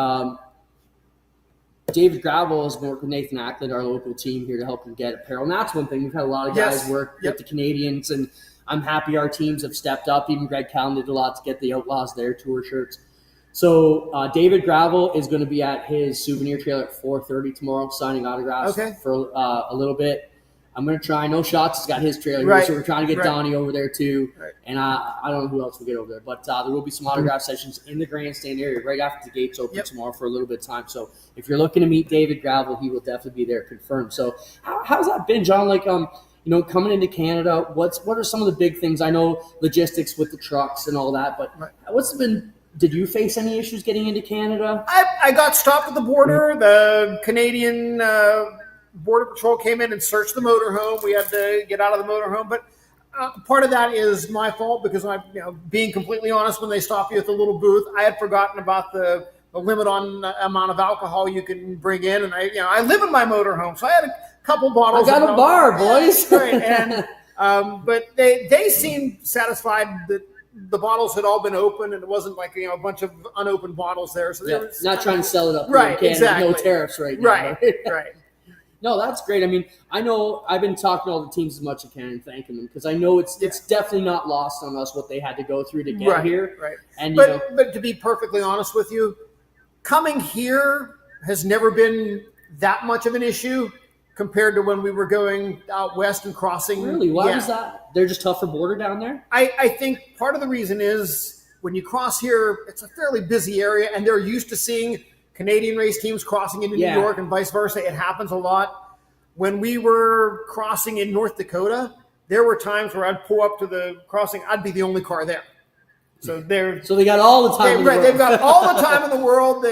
David Gravel has been working with Nathan Ackland, our local team, here to help him get apparel. And that's one thing. We've had a lot of guys Yes. work Yep. with the Canadians, and I'm happy our teams have stepped up. Even Greg Callan did a lot to get the Outlaws their tour shirts. So David Gravel is going to be at his souvenir trailer at 4:30 tomorrow, signing autographs for a little bit. I'm going to try. No Shots has got his trailer here, so we're trying to get Donnie over there too. Right. And I don't know who else will get over there. But there will be some autograph sessions in the grandstand area right after the gates open tomorrow for a little bit of time. So if you're looking to meet David Gravel, he will definitely be there, confirmed. So how's that been, John? Like, coming into Canada, what are some of the big things? I know logistics with the trucks and all that, but what's been – did you face any issues getting into Canada? I got stopped at the border. The Canadian Border Patrol came in and searched the motorhome. We had to get out of the motorhome. But part of that is my fault because being completely honest, when they stop you at the little booth, I had forgotten about the limit on amount of alcohol you can bring in. And I live in my motorhome, so I had a couple bottles. I got a bar, boys. Right. And but they seemed satisfied that the bottles had all been opened, and it wasn't like a bunch of unopened bottles there. So they were not trying to sell it up. Right, Canada, exactly. No tariffs right now. Right. No, that's great. I mean, I know I've been talking to all the teams as much as I can and thanking them because I know it's definitely not lost on us what they had to go through to get here. Right. And but to be perfectly honest with you, coming here has never been that much of an issue compared to when we were going out west and crossing. Really? Why was that? They're just tougher border down there? I think part of the reason is when you cross here, it's a fairly busy area, and they're used to seeing Canadian race teams crossing into New York and vice versa. It happens a lot. When we were crossing in North Dakota, there were times where I'd pull up to the crossing. I'd be the only car there. So they got all the time in the world. They've got all the time in the world.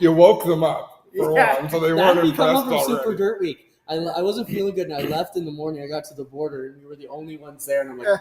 You woke them up for one, so they weren't impressed already. Super Dirt Week. I wasn't feeling good, and I left in the morning. I got to the border, and we were the only ones there. And I'm like,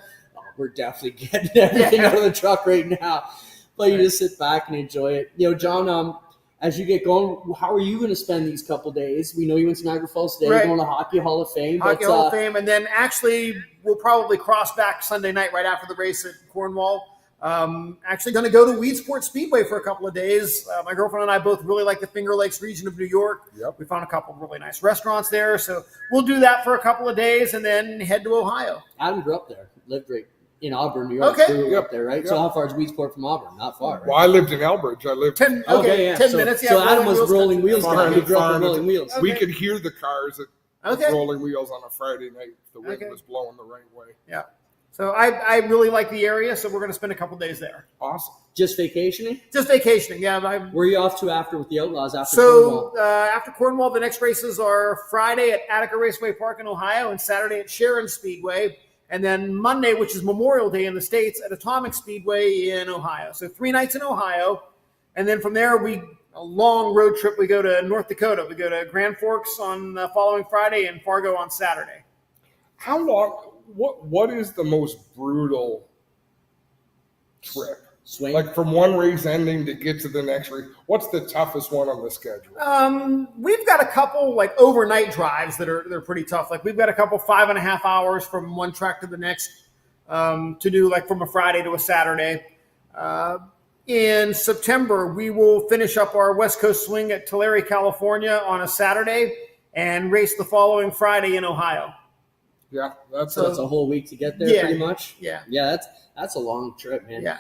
we're definitely getting everything out of the truck right now. But you just sit back and enjoy it. John, as you get going, how are you going to spend these couple days? We know you went to Niagara Falls today, going to Hockey Hall of Fame. Hall of Fame, and then actually we'll probably cross back Sunday night right after the race at Cornwall. Actually going to go to Weedsport Speedway for a couple of days. My girlfriend and I both really like the Finger Lakes region of New York. Yep. We found a couple of really nice restaurants there. So we'll do that for a couple of days and then head to Ohio. Adam grew up there, lived right in Auburn, New York. Okay. Grew up there, right? Yep. So how far is Weedsport from Auburn? Not far, right? Well, I lived in Elbridge. I lived 10 minutes. So Adam was rolling wheels down. He grew up with rolling wheels. We could hear the cars at rolling wheels on a Friday night. The wind was blowing the right way. Yeah. So I really like the area, so we're going to spend a couple days there. Awesome. Just vacationing? Just vacationing, yeah. Where are you off to after with the Outlaws after Cornwall? So after Cornwall, the next races are Friday at Attica Raceway Park in Ohio and Saturday at Sharon Speedway. And then Monday, which is Memorial Day in the States, at Atomic Speedway in Ohio. So 3 nights in Ohio. And then from there, a long road trip. We go to North Dakota. We go to Grand Forks on the following Friday and Fargo on Saturday. How long? What is the most brutal trip swing? Like from one race ending to get to the next race, what's the toughest one on the schedule? We've got a couple like overnight drives they're pretty tough. Like we've got a couple 5.5 hours from one track to the next to do like from a Friday to a Saturday. In September, we will finish up our West Coast swing at Tulare, California on a Saturday and race the following Friday in Ohio. Yeah, that's So it's a whole week to get there, Yeah. pretty much. Yeah. Yeah, that's a long trip, man. Yeah.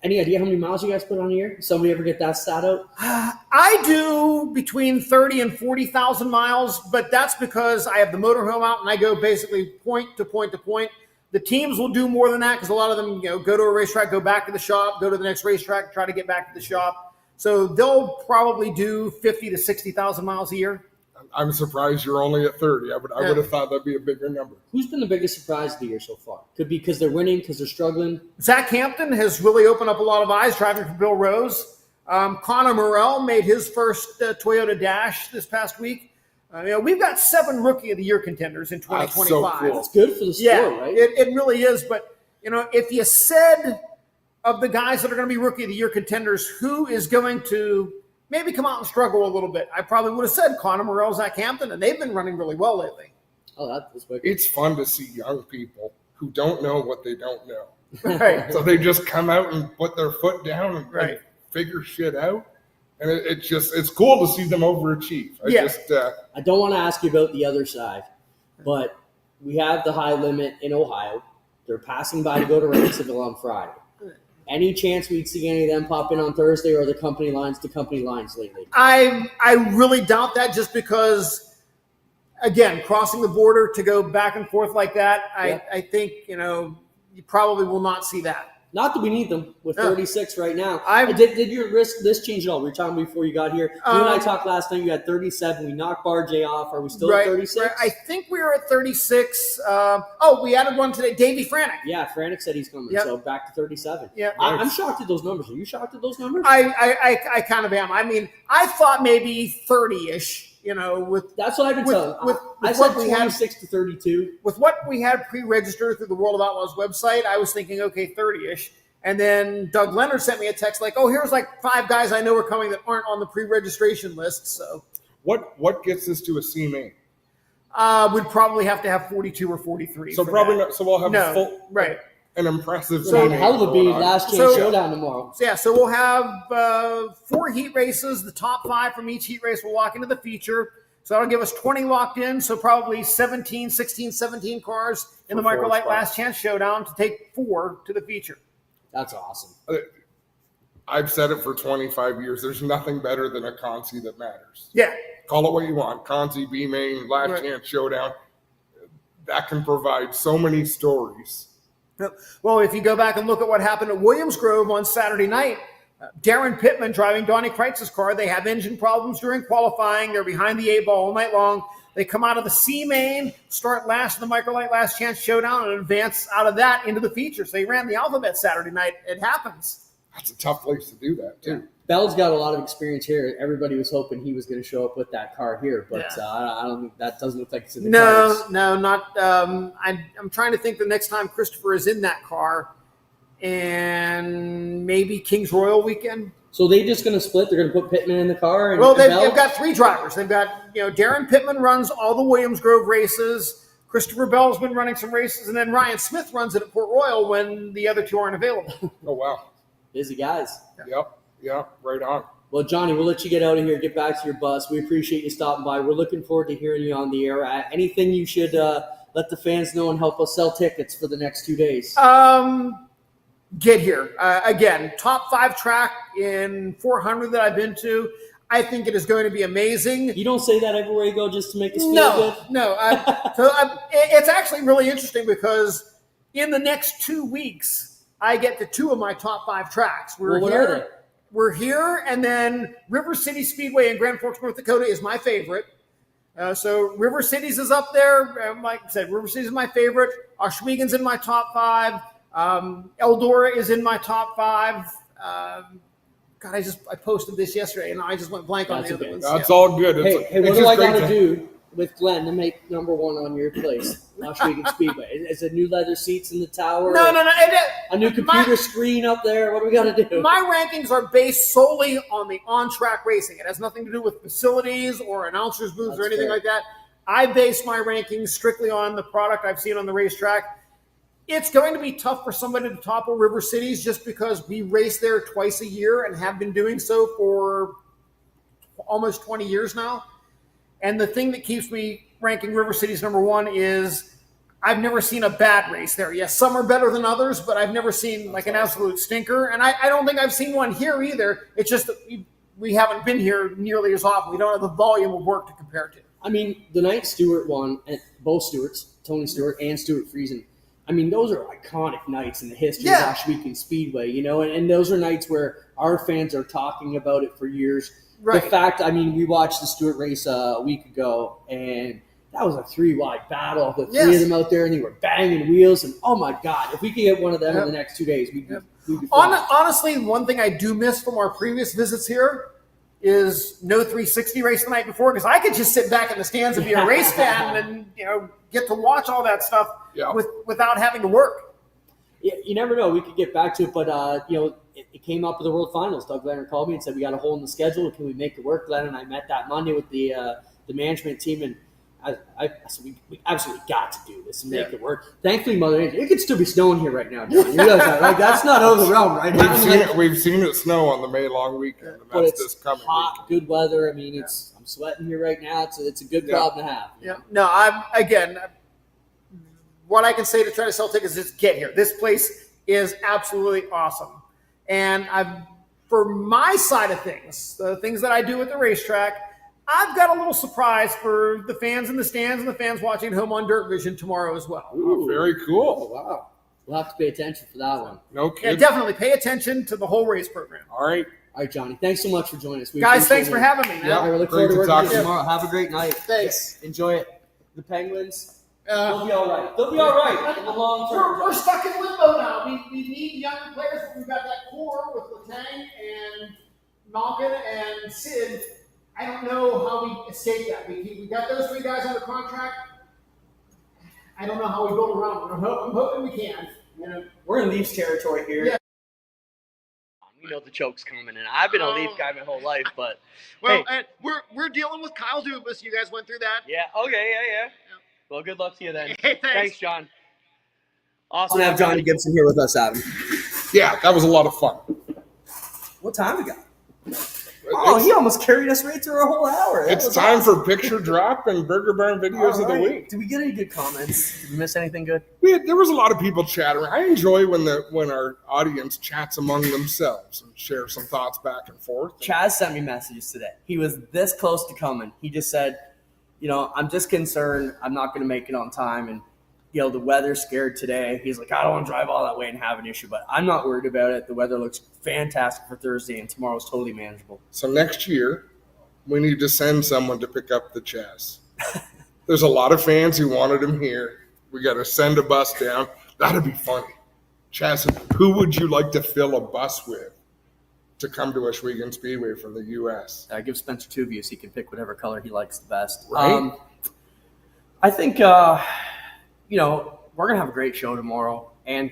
Any idea how many miles you guys put on a year? Somebody ever get that stat out? I do between 30 and 40,000 miles, but that's because I have the motorhome out and I go basically point to point to point. The teams will do more than that because a lot of them, go to a racetrack, go back to the shop, go to the next racetrack, try to get back to the shop. So they'll probably do 50 to 60,000 miles a year. I'm surprised you're only at 30. I would have thought that'd be a bigger number. Who's been the biggest surprise of the year so far? Could be because they're winning, because they're struggling. Zach Hampton has really opened up a lot of eyes driving for Bill Rose. Connor Morrell made his first Toyota Dash this past week. We've got 7 Rookie of the Year contenders in 2025. That's so cool. It's good for the sport, right? It really is. But, if you said of the guys that are going to be Rookie of the Year contenders, who is going to maybe come out and struggle a little bit, I probably would have said Connor Morrell, Zach Hampton, and they've been running really well lately. Oh, that's wicked. It's fun to see young people who don't know what they don't know. Right. So they just come out and put their foot down and, Right. and figure shit out. And it's cool to see them overachieve. I don't want to ask you about the other side, but we have the high limit in Ohio. They're passing by to go to Ranksville on Friday. Any chance we'd see any of them pop in on Thursday, or the company lines to company lines lately? I really doubt that just because, again, crossing the border to go back and forth like that, I think, you probably will not see that. Not that we need them with 36 right now. I'm- Did your list change at all? We were talking before you got here. You and I talked last night. You had 37. We knocked Bar J off. Are we still at 36? Right. I think we were at 36. We added one today, Davey Franek. Yeah, Franek said he's coming. Yep. So back to 37. Yep. I'm shocked at those numbers. Are you shocked at those numbers? I kind of am. I mean, I thought maybe 30-ish, with That's what I've been with- telling. with I what said we had- 26 to 32. with what we had pre-registered through the World of Outlaws website, I was thinking, okay, 30-ish. And then Doug Leonard sent me a text like, here's like 5 guys I know are coming that aren't on the pre-registration list. So what gets us to a C main? we'd probably have to have 42 or 43. So for probably that. not. So we'll have No, a full, right. an impressive. So- C So main hell of a going big on. last chance So- showdown tomorrow. So, so we'll have 4 heat races. The top 5 from each heat race will walk into the feature. So that'll give us 20 locked in. So probably 17 cars in the For 4 Microlight spots. Last Chance Showdown to take 4 to the feature. That's awesome. I've said it for 25 years. There's nothing better than a Consi that matters. Yeah. Call it what you want. Consi, B main, last Right. chance showdown. That can provide so many stories. Well, if you go back and look at what happened at Williams Grove on Saturday night, Darren Pittman driving Donnie Kreitz's car, they have engine problems during qualifying. They're behind the 8 ball all night long. They come out of the C main, start last in the Microlight Last Chance Showdown, and advance out of that into the features. They ran the alphabet Saturday night. It happens. That's a tough place to do that, too. Bell's got a lot of experience here. Everybody was hoping he was going to show up with that car here, but Yeah. I don't think that doesn't look like it's in the cards. No, not. I'm trying to think the next time Christopher is in that car, and maybe Kings Royal weekend. So they just going to split? They're going to put Pittman in the car? And, Well, and Bell? they've got 3 drivers. They've got Darren Pittman runs all the Williams Grove races. Christopher Bell's been running some races, and then Ryan Smith runs it at Port Royal when the other 2 aren't available. Oh, wow. Busy guys. Yep, right on. Well, Johnny, we'll let you get out of here, get back to your bus. We appreciate you stopping by. We're looking forward to hearing you on the air. Anything you should let the fans know and help us sell tickets for the next 2 days? Get here. Again, top 5 track in 400 that I've been to. I think it is going to be amazing. You don't say that everywhere you go just to make us feel No, good? no. It's actually really interesting because in the next 2 weeks, I get to 2 of my top 5 tracks. What are they? We're here, and then River City Speedway in Grand Forks, North Dakota is my favorite. So River Cities is up there. Like I said, River Cities is my favorite. Oswegan's in my top 5. Eldora is in my top 5. God, I posted this yesterday, and I just went blank on That's the other okay. ones. That's all good. Hey, what do I got to do with Glenn to make number one on your place, Lost Weekend Speedway? Is it new leather seats in the tower? No. A new computer screen up there? What do we got to do? My rankings are based solely on the on-track racing. It has nothing to do with facilities or announcers' booths or anything like that. I base my rankings strictly on the product I've seen on the racetrack. It's going to be tough for somebody to topple River Cities just because we race there twice a year and have been doing so for almost 20 years now. And the thing that keeps me ranking River Cities number one is I've never seen a bad race there. Yes, some are better than others, but I've never seen like an absolute stinker. And I don't think I've seen one here either. It's just that we haven't been here nearly as often. We don't have the volume of work to compare to. I mean, the night Stewart won, and both Stewarts, Tony Stewart and Stuart Friesen, I mean, those are iconic nights in the history of Lost Weekend Speedway, you know, and those are nights where our fans are talking about it for years. Right. The fact, I mean, we watched the Stewart race a week ago, and that was a three-wide battle. The three of them out there, and they were banging wheels, and oh my God, if we could get one of them in the next 2 days, we'd be honestly, one thing I do miss from our previous visits here is no 360 race the night before, because I could just sit back in the stands and be a race fan and, you know, get to watch all that stuff without having to work. Yeah, you never know. We could get back to it, but, you know, it came up with the World Finals. Doug Leonard called me and said, we got a hole in the schedule. Can we make it work? Glenn and I met that Monday with the management team, and I said, we absolutely got to do this and make it work. Thankfully, Mother Nature, it could still be snowing here right now, John. You realize that, right? That's not over the realm, right? We've seen it snow on the May long weekend. And but that's it's this coming hot, good weather. I mean, I'm sweating here right now. It's a good problem to have. Yeah. No, what I can say to try to sell tickets is get here. This place is absolutely awesome. And for my side of things, the things that I do at the racetrack, I've got a little surprise for the fans in the stands and the fans watching home on Dirt Vision tomorrow as well. Ooh, very cool. Wow. We'll have to pay attention for that one. No kidding. Yeah, definitely pay attention to the whole race program. All right. All right, Johnny. Thanks so much for joining us. Guys, thanks for having me, man. Yeah, I look great forward to working with you to tomorrow. Have a great night. Thanks. Enjoy it. The Penguins, they'll be all right. They'll be all right in the long term. We're stuck in limbo now. We need younger players, but we've got that core with Letang and Malkin and Sid. I don't know how we escape that. We got those three guys under contract. I don't know how we build around them. I'm hoping we can. You know, we're in Leafs territory here. Yeah. We know the choke's coming, and I've been a Leaf guy my whole life, but well, hey. We're dealing with Kyle Dubas. You guys went through that. Yeah. Okay. Yeah. Well, good luck to you then. Hey, thanks, John. Awesome to have Johnny Gibson here with us, Adam. Yeah, that was a lot of fun. What time we got? Oh, he almost carried us right through a whole hour. It's time for Picture Drop and Burger Barn videos of the week. Did we get any good comments? Did we miss anything good? There was a lot of people chattering. I enjoy when our audience chats among themselves and share some thoughts back and forth. Chaz sent me messages today. He was this close to coming. He just said, you know, I'm just concerned I'm not going to make it on time, and you know, the weather's scared today. He's like, I don't want to drive all that way and have an issue, but I'm not worried about it. The weather looks fantastic for Thursday, and tomorrow's totally manageable. So next year, we need to send someone to pick up the Chaz. There's a lot of fans who wanted him here. We got to send a bus down. That'd be funny. Chaz, who would you like to fill a bus with to come to Ashwegan Speedway from the U.S.? I give Spencer 2 views. He can pick whatever color he likes the best. Right. I think you know, we're going to have a great show tomorrow and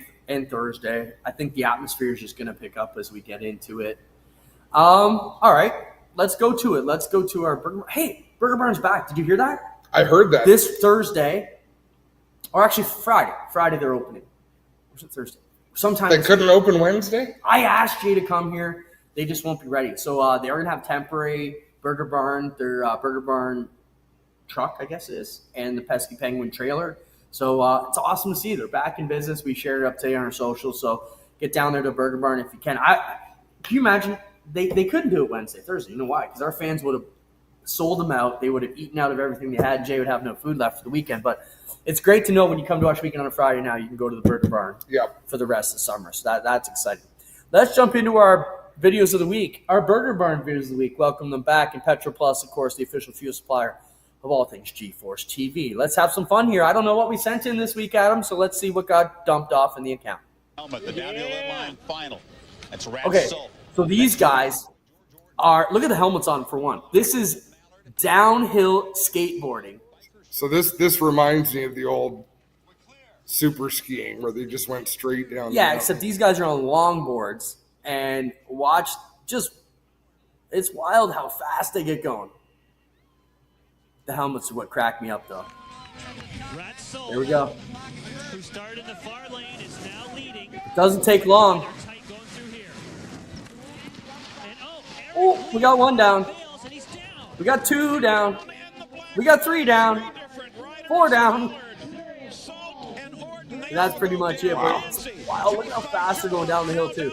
Thursday. I think the atmosphere is just going to pick up as we get into it. All right, let's go to it. Let's go to our Burger. Hey, Burger Barn's back. Did you hear that? I heard that. This Thursday, or actually Friday. Friday they're opening. Or is it Thursday? Sometime. They couldn't open Wednesday? I asked Jay to come here. They just won't be ready. So they are going to have temporary Burger Barn, their Burger Barn truck, I guess it is, and the Pesky Penguin trailer. So it's awesome to see they're back in business. We shared it up today on our socials. So get down there to Burger Barn if you can. Can you imagine? They couldn't do it Wednesday, Thursday. You know why? Because our fans would have sold them out. They would have eaten out of everything they had. Jay would have no food left for the weekend. But it's great to know when you come to Watch Weekend on a Friday now, you can go to the Burger Barn for the rest of the summer. So that's exciting. Let's jump into our videos of the week, our Burger Barn videos of the week. Welcome them back. And Petro Plus, of course, the official fuel supplier of all things G-Force TV. Let's have some fun here. I don't know what we sent in this week, Adam, so let's see what got dumped off in the account. The downhill inline final. That's okay, so these guys are, look at the helmets on for one. This is downhill skateboarding. So this reminds me of the old super skiing where they just went straight down. Yeah, except these guys are on longboards and watch it's wild how fast they get going. The helmets are what cracked me up though. There we go. Who started in the far lane is now leading. It doesn't take long. Tight going through here. And Oh, we got one down. We got two down. We got three down. Four down. That's pretty much it. Wow. Wow, look how fast they're going down the hill too.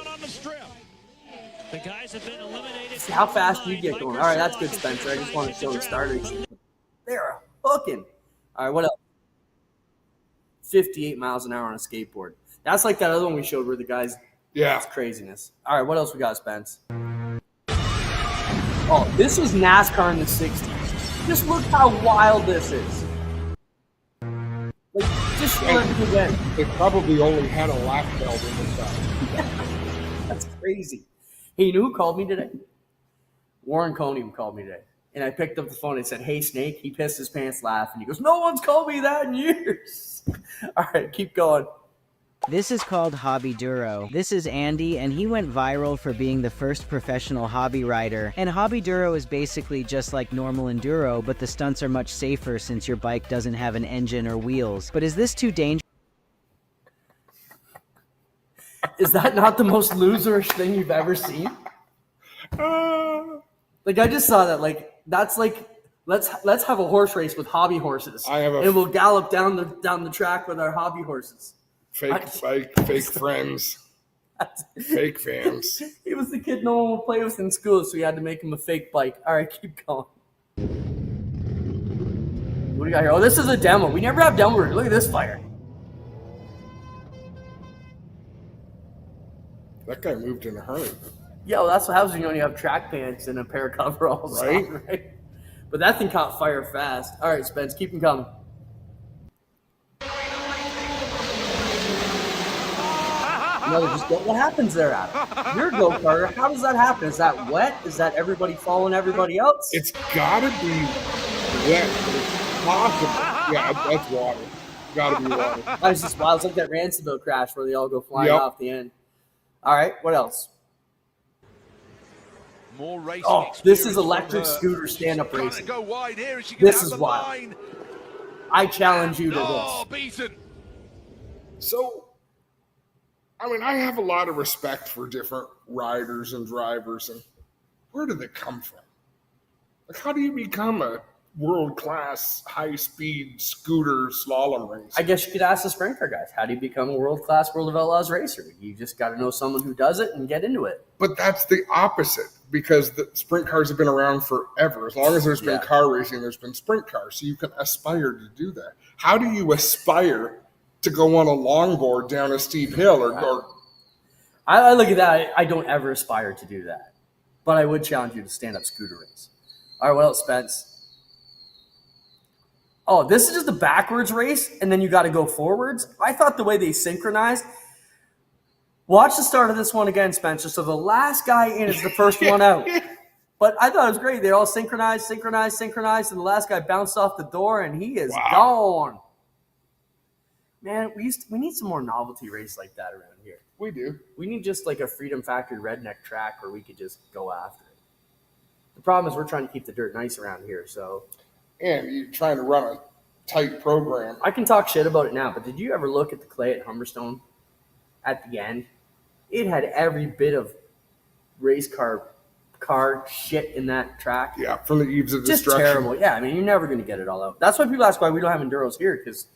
the guys have been eliminated. See how fast you get going. All right, that's good, Spencer. I just want to show the starters. They're hooking. All right, what else? 58 miles an hour on a skateboard. That's like that other one we showed where the guys. Yeah. It's craziness. All right, what else we got, Spence? Oh, this was NASCAR in the 60s. Just look how wild this is. Like, just show it again. It probably only had a lap belt in the side. Yeah, that's crazy. Hey, you know who called me today? Warren Conium called me today. And I picked up the phone and said, "Hey, Snake." He pissed his pants laughing. He goes, "No one's called me that in years." All right, keep going. This is called Hobby Duro. This is Andy, and he went viral for being the first professional hobby rider. And Hobby Duro is basically just like normal enduro, but the stunts are much safer since your bike doesn't have an engine or wheels. But is this too dangerous? Is that not the most loserish thing you've ever seen? Like, I just saw that. Like, that's like, let's have a horse race with hobby horses. And we'll gallop down the track with our hobby horses. Fake friends. Fake fans. He was the kid no one would play with in school, so we had to make him a fake bike. All right, keep going. What do we got here? Oh, this is a demo. We never have demo. Look at this fire. That guy moved in a hurry. Yeah, well, that's what happens when you only have track pants and a pair of coveralls. Right? On, right? But that thing caught fire fast. All right, Spence, keep them coming. No, just go. What happens there, Adam? You're a go-karter. How does that happen? Is that wet? Is that everybody following everybody else? It's gotta be wet, but it's possible. Yeah, that's water. Gotta be water. That was just wild. It's like that Ransomville crash where they all go flying off the end. All right, what else? More racing this is electric scooter stand-up racing. Go wide here. This is wild. I challenge you to this. Beaten. So, I mean, I have a lot of respect for different riders and drivers, and where do they come from? Like, how do you become a world-class, high-speed scooter slalom racer? I guess you could ask the sprint car guys. How do you become a world-class World of Outlaws racer? You just got to know someone who does it and get into it. But that's the opposite, because the sprint cars have been around forever. As long as there's been car racing, there's been sprint cars, so you can aspire to do that. How do you aspire to go on a longboard down a steep hill or I look at that. I don't ever aspire to do that, but I would challenge you to stand up scooter race. All right, what else, Spence? Oh, this is just a backwards race, and then you got to go forwards. I thought the way they synchronized. Watch the start of this one again, Spencer. So the last guy in is the first one out. But I thought it was great. They all synchronized, and the last guy bounced off the door, and he is gone. Man, we need some more novelty race like that around here. We do. We need just like a Freedom Factory redneck track where we could just go after it. The problem is we're trying to keep the dirt nice around here, so. And you're trying to run a tight program. I can talk shit about it now, but did you ever look at the clay at Humberstone at the end? It had every bit of race car shit in that track. Yeah, from the eaves of just destruction. Terrible. Yeah, I mean, you're never going to get it all out. That's why people ask why we don't have enduros here, because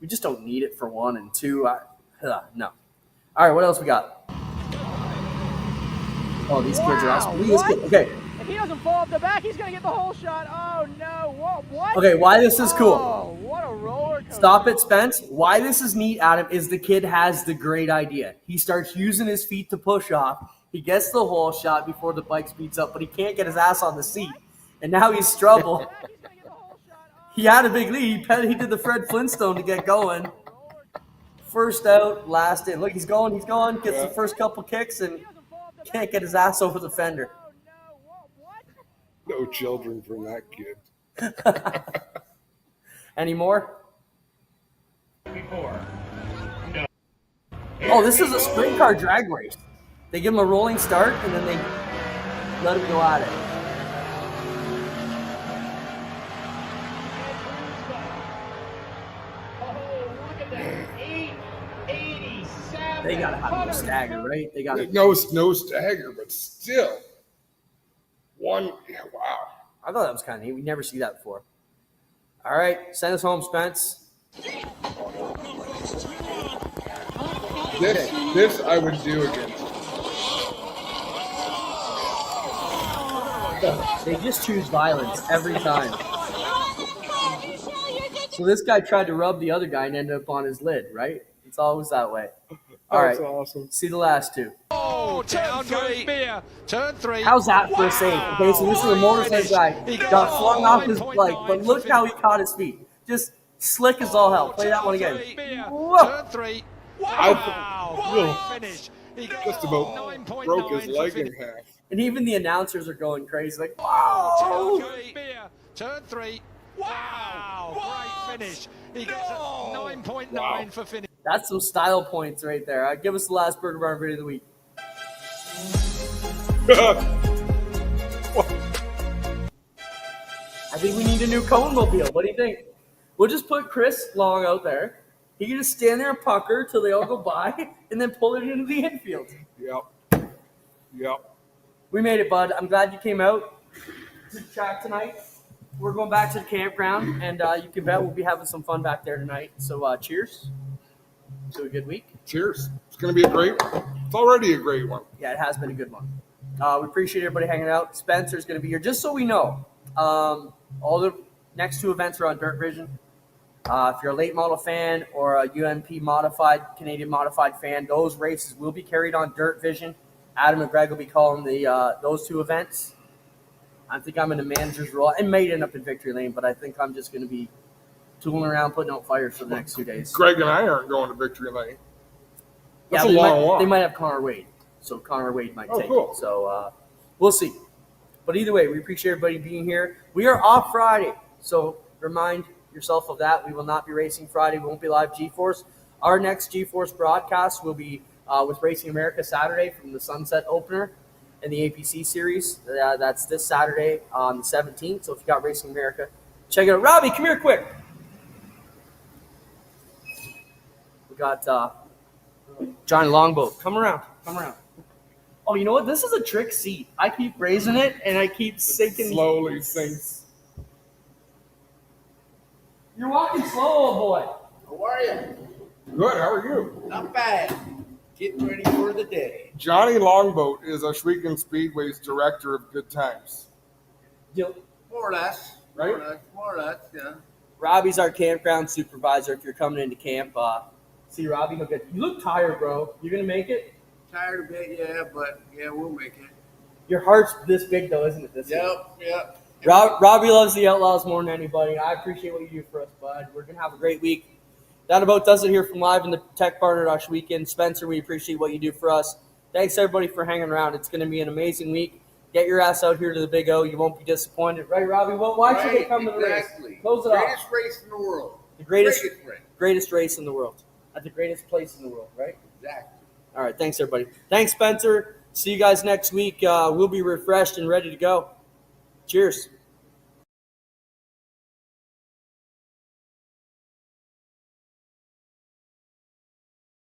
we just don't need it for one, and two, no. All right, what else we got? Oh, these kids are awesome. Okay. If he doesn't fall off the back, he's going to get the whole shot. Oh, no. What? Okay, why this is cool. Oh, what a roller coaster. Stop it, Spence. Why this is neat, Adam, is the kid has the great idea. He starts using his feet to push off. He gets the whole shot before the bike speeds up, but he can't get his ass on the seat. And now he's trouble. He had a big lead. He did the Fred Flintstone to get going. First out, last in. Look, he's going. Gets the first couple kicks and can't get his ass over the fender. No children from that kid. Any more? Oh, this is a sprint car drag race. They give them a rolling start and then they let them go at it. They gotta have no stagger, right? They gotta. No stagger, but still. Wow. I thought that was kind of neat. We never see that before. All right, send us home, Spence. This I would do again. They just choose violence every time. So this guy tried to rub the other guy and ended up on his lid, right? It's always that way. All right, That's awesome. see the last two. Oh, turn three. Turn three. How's that for a save? Okay, so this is a motorcycle guy. Got flung off his bike, but look how he caught his feet. Just slick as all hell. Play that one again. Whoa. Turn three. Wow. Finish. Just about broke his leg in half. And even the announcers are going crazy, like, wow. Turn three. Wow. Great finish. He gets a 9.9 for finish. That's some style points right there. Give us the last Burger Barn video of the week. I think we need a new cone mobile. What do you think? We'll just put Chris Long out there. He can just stand there and pucker till they all go by and then pull it into the infield. Yep. We made it, bud. I'm glad you came out to chat tonight. We're going back to the campground, and you can bet we'll be having some fun back there tonight. So cheers to a good week. Cheers. It's going to be a great one. It's already a great one. Yeah, it has been a good one. We appreciate everybody hanging out. Spencer's going to be here. Just so we know, all the next two events are on Dirt Vision. If you're a late model fan or a UMP modified, Canadian modified fan, those races will be carried on Dirt Vision. Adam and Greg will be calling those two events. I think I'm in the manager's role. I may end up in Victory Lane, but I think I'm just going to be tooling around, putting out fires for the next 2 days. Greg and I aren't going to Victory Lane. That's Yeah, a long walk. they might have Connor Wade, so Connor Wade might take cool. it. So we'll see. But either way, we appreciate everybody being here. We are off Friday, so remind yourself of that. We will not be racing Friday. We won't be live G-Force. Our next G-Force broadcast will be with Racing America Saturday from the Sunset Opener in the APC Series. That's this Saturday on the 17th. So if you got Racing America, check it out. Robbie, come here quick. We got Johnny Longboat. Come around. Oh, you know what? This is a trick seat. I keep raising it, and I keep sinking. Slowly sinks. You're walking slow, old boy. How are you? Good. How are you? Not bad. Getting ready for the day. Johnny Longboat is Ashwegan Speedway's director of Good Times. More or less. Right? More or less, yeah. Robbie's our campground supervisor. If you're coming into camp, see Robbie. He'll get. You look tired, bro. You gonna make it? Tired a bit, yeah, but yeah, we'll make it. Your heart's this big, though, isn't it? This Yep. big? Robbie loves the Outlaws more than anybody. I appreciate what you do for us, bud. We're gonna have a great week. That about does it here from live in the Tech Barn at Ashwegan. Spencer, we appreciate what you do for us. Thanks everybody for hanging around. It's going to be an amazing week. Get your ass out here to the Big O. You won't be disappointed, right, Robbie? Well, why should they come to the race? Close it Greatest off. race in the world. The greatest race. greatest race in the world. At the greatest place in the world, right? Exactly. All right, thanks everybody. Thanks, Spencer. See you guys next week. We'll be refreshed and ready to go. Cheers.